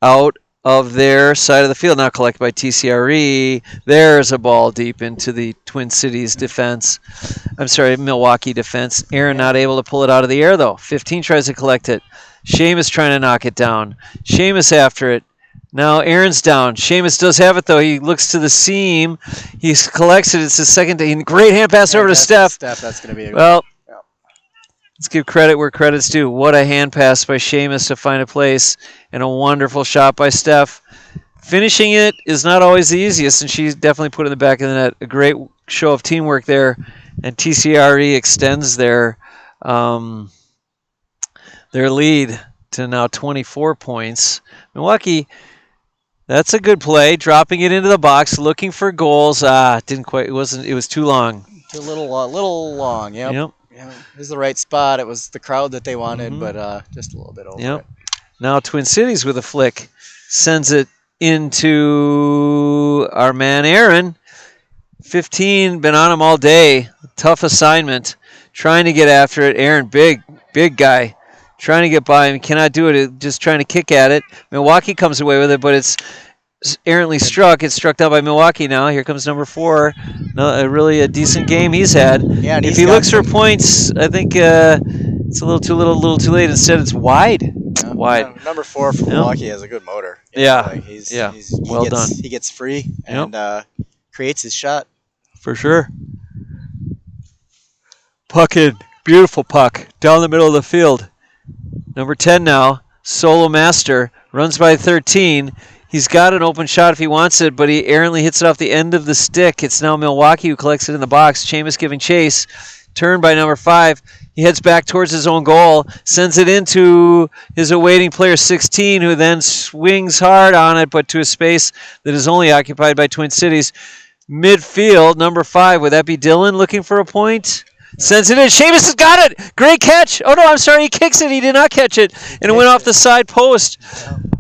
out of their side of the field. Now collected by TCRE. There's a ball deep into the Twin Cities defense. I'm sorry, Milwaukee defense. Aaron not able to pull it out of the air, though. 15 tries to collect it. Seamus trying to knock it down. Seamus after it. Now Aaron's down. Seamus does have it, though. He looks to the seam. He collects it. It's his second day. Great hand pass over to Steph. That's going to be a well. Let's give credit where credit's due. What a hand pass by Seamus to find a place, and a wonderful shot by Steph. Finishing it is not always the easiest, and she's definitely put it in the back of the net. A great show of teamwork there, and TCRE extends their lead to now 24 points. Milwaukee, that's a good play, dropping it into the box, looking for goals. Didn't quite. It was too long. A little long. Yep. Yeah, it was the right spot. It was the crowd that they wanted, but just a little bit over it. Now Twin Cities with a flick sends it into our man Aaron. 15, been on him all day. Tough assignment. Trying to get after it. Aaron, big guy. Trying to get by him. Cannot do it. Just trying to kick at it. Milwaukee comes away with it, but it's errantly struck. It's struck down by Milwaukee now. Here comes number 4. Really a decent game he's had. Yeah, if he looks for points, I think it's a little too late. Instead, it's wide. Yeah, wide. Number 4 from Milwaukee has a good motor. He's well done. He gets free and creates his shot. For sure. Puck in. Beautiful puck. Down the middle of the field. Number 10 now. Solo master. Runs by 13. He's got an open shot if he wants it, but he errantly hits it off the end of the stick. It's now Milwaukee who collects it in the box. Seamus giving chase. Turned by number 5. He heads back towards his own goal. Sends it into his awaiting player 16, who then swings hard on it, but to a space that is only occupied by Twin Cities. Midfield, number 5. Would that be Dylan looking for a point? Sends it in. Seamus has got it. Great catch. Oh, no, I'm sorry. He kicks it. He did not catch it. And it went off the side post.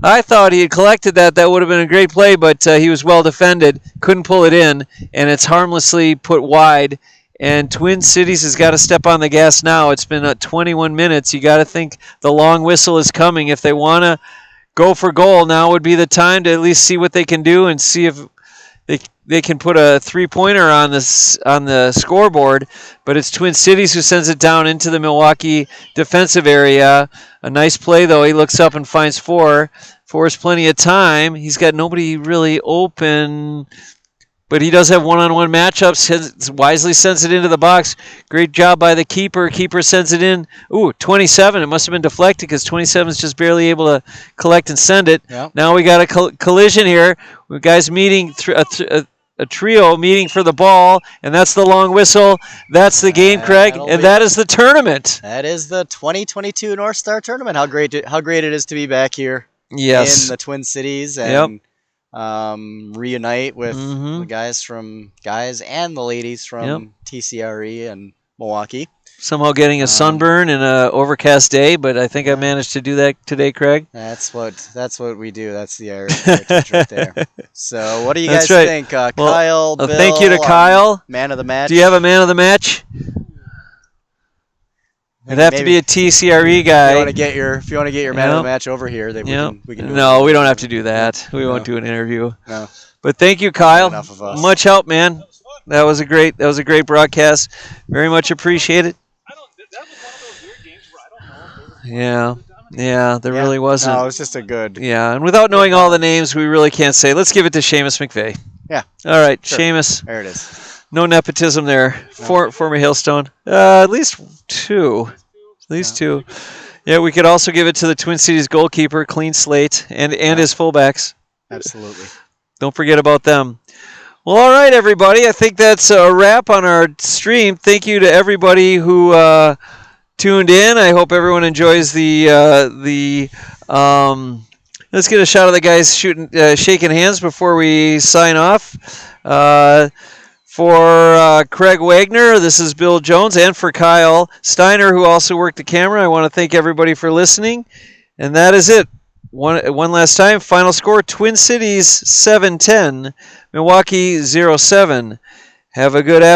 I thought he had collected that. That would have been a great play, but he was well defended. Couldn't pull it in, and it's harmlessly put wide. And Twin Cities has got to step on the gas now. It's been 21 minutes. You got to think the long whistle is coming. If they want to go for goal, now would be the time to at least see what they can do and see if they can put a 3-pointer on the scoreboard, but it's Twin Cities who sends it down into the Milwaukee defensive area. A nice play, though. He looks up and finds four. Four's plenty of time. He's got nobody really open, but he does have one-on-one matchups. Wisely sends it into the box. Great job by the keeper. Keeper sends it in. Ooh, 27. It must have been deflected because 27 is just barely able to collect and send it. Yep. Now we got a collision here. We guys meeting a trio meeting for the ball, and that's the long whistle. That's the game, Craig, and that is the tournament. That is the 2022 Northstar Tournament. How great it is to be back here. Yes. In the Twin Cities and reunite with Mhm. the guys and the ladies from TCRE and Milwaukee. Somehow getting a sunburn in an overcast day, but I think I managed to do that today, Craig. That's what we do. That's the heritage right there. So what do you guys That's right. think? Well, Kyle, Bill, thank you to Kyle. Man of the match. Do you have a man of the match? It'd have to be a TCRE guy. If you want to get your man of the match over here, then we can do No, we don't have to do that. We won't do an interview. No. But thank you, Kyle. Enough of us. Much help, man. That was a great broadcast. Very much appreciated. That was one of those weird games where I don't know if they were Yeah, there really wasn't. No, it was just a good. Yeah, and without knowing all the names, we really can't say. Let's give it to Seamus McVeigh. Yeah. All right, Sure. Seamus. There it is. No nepotism there. No. Former Hailstone. At least two. At least two. Yeah, we could also give it to the Twin Cities goalkeeper, clean slate, and his fullbacks. Absolutely. Don't forget about them. Well, all right, everybody. I think that's a wrap on our stream. Thank you to everybody who tuned in. I hope everyone enjoys the. Let's get a shot of the guys shaking hands before we sign off. For Craig Wagner, this is Bill Jones, and for Kyle Steiner, who also worked the camera, I want to thank everybody for listening. And that is it. One last time. Final score, Twin Cities 7-10, Milwaukee 0-7. Have a good afternoon.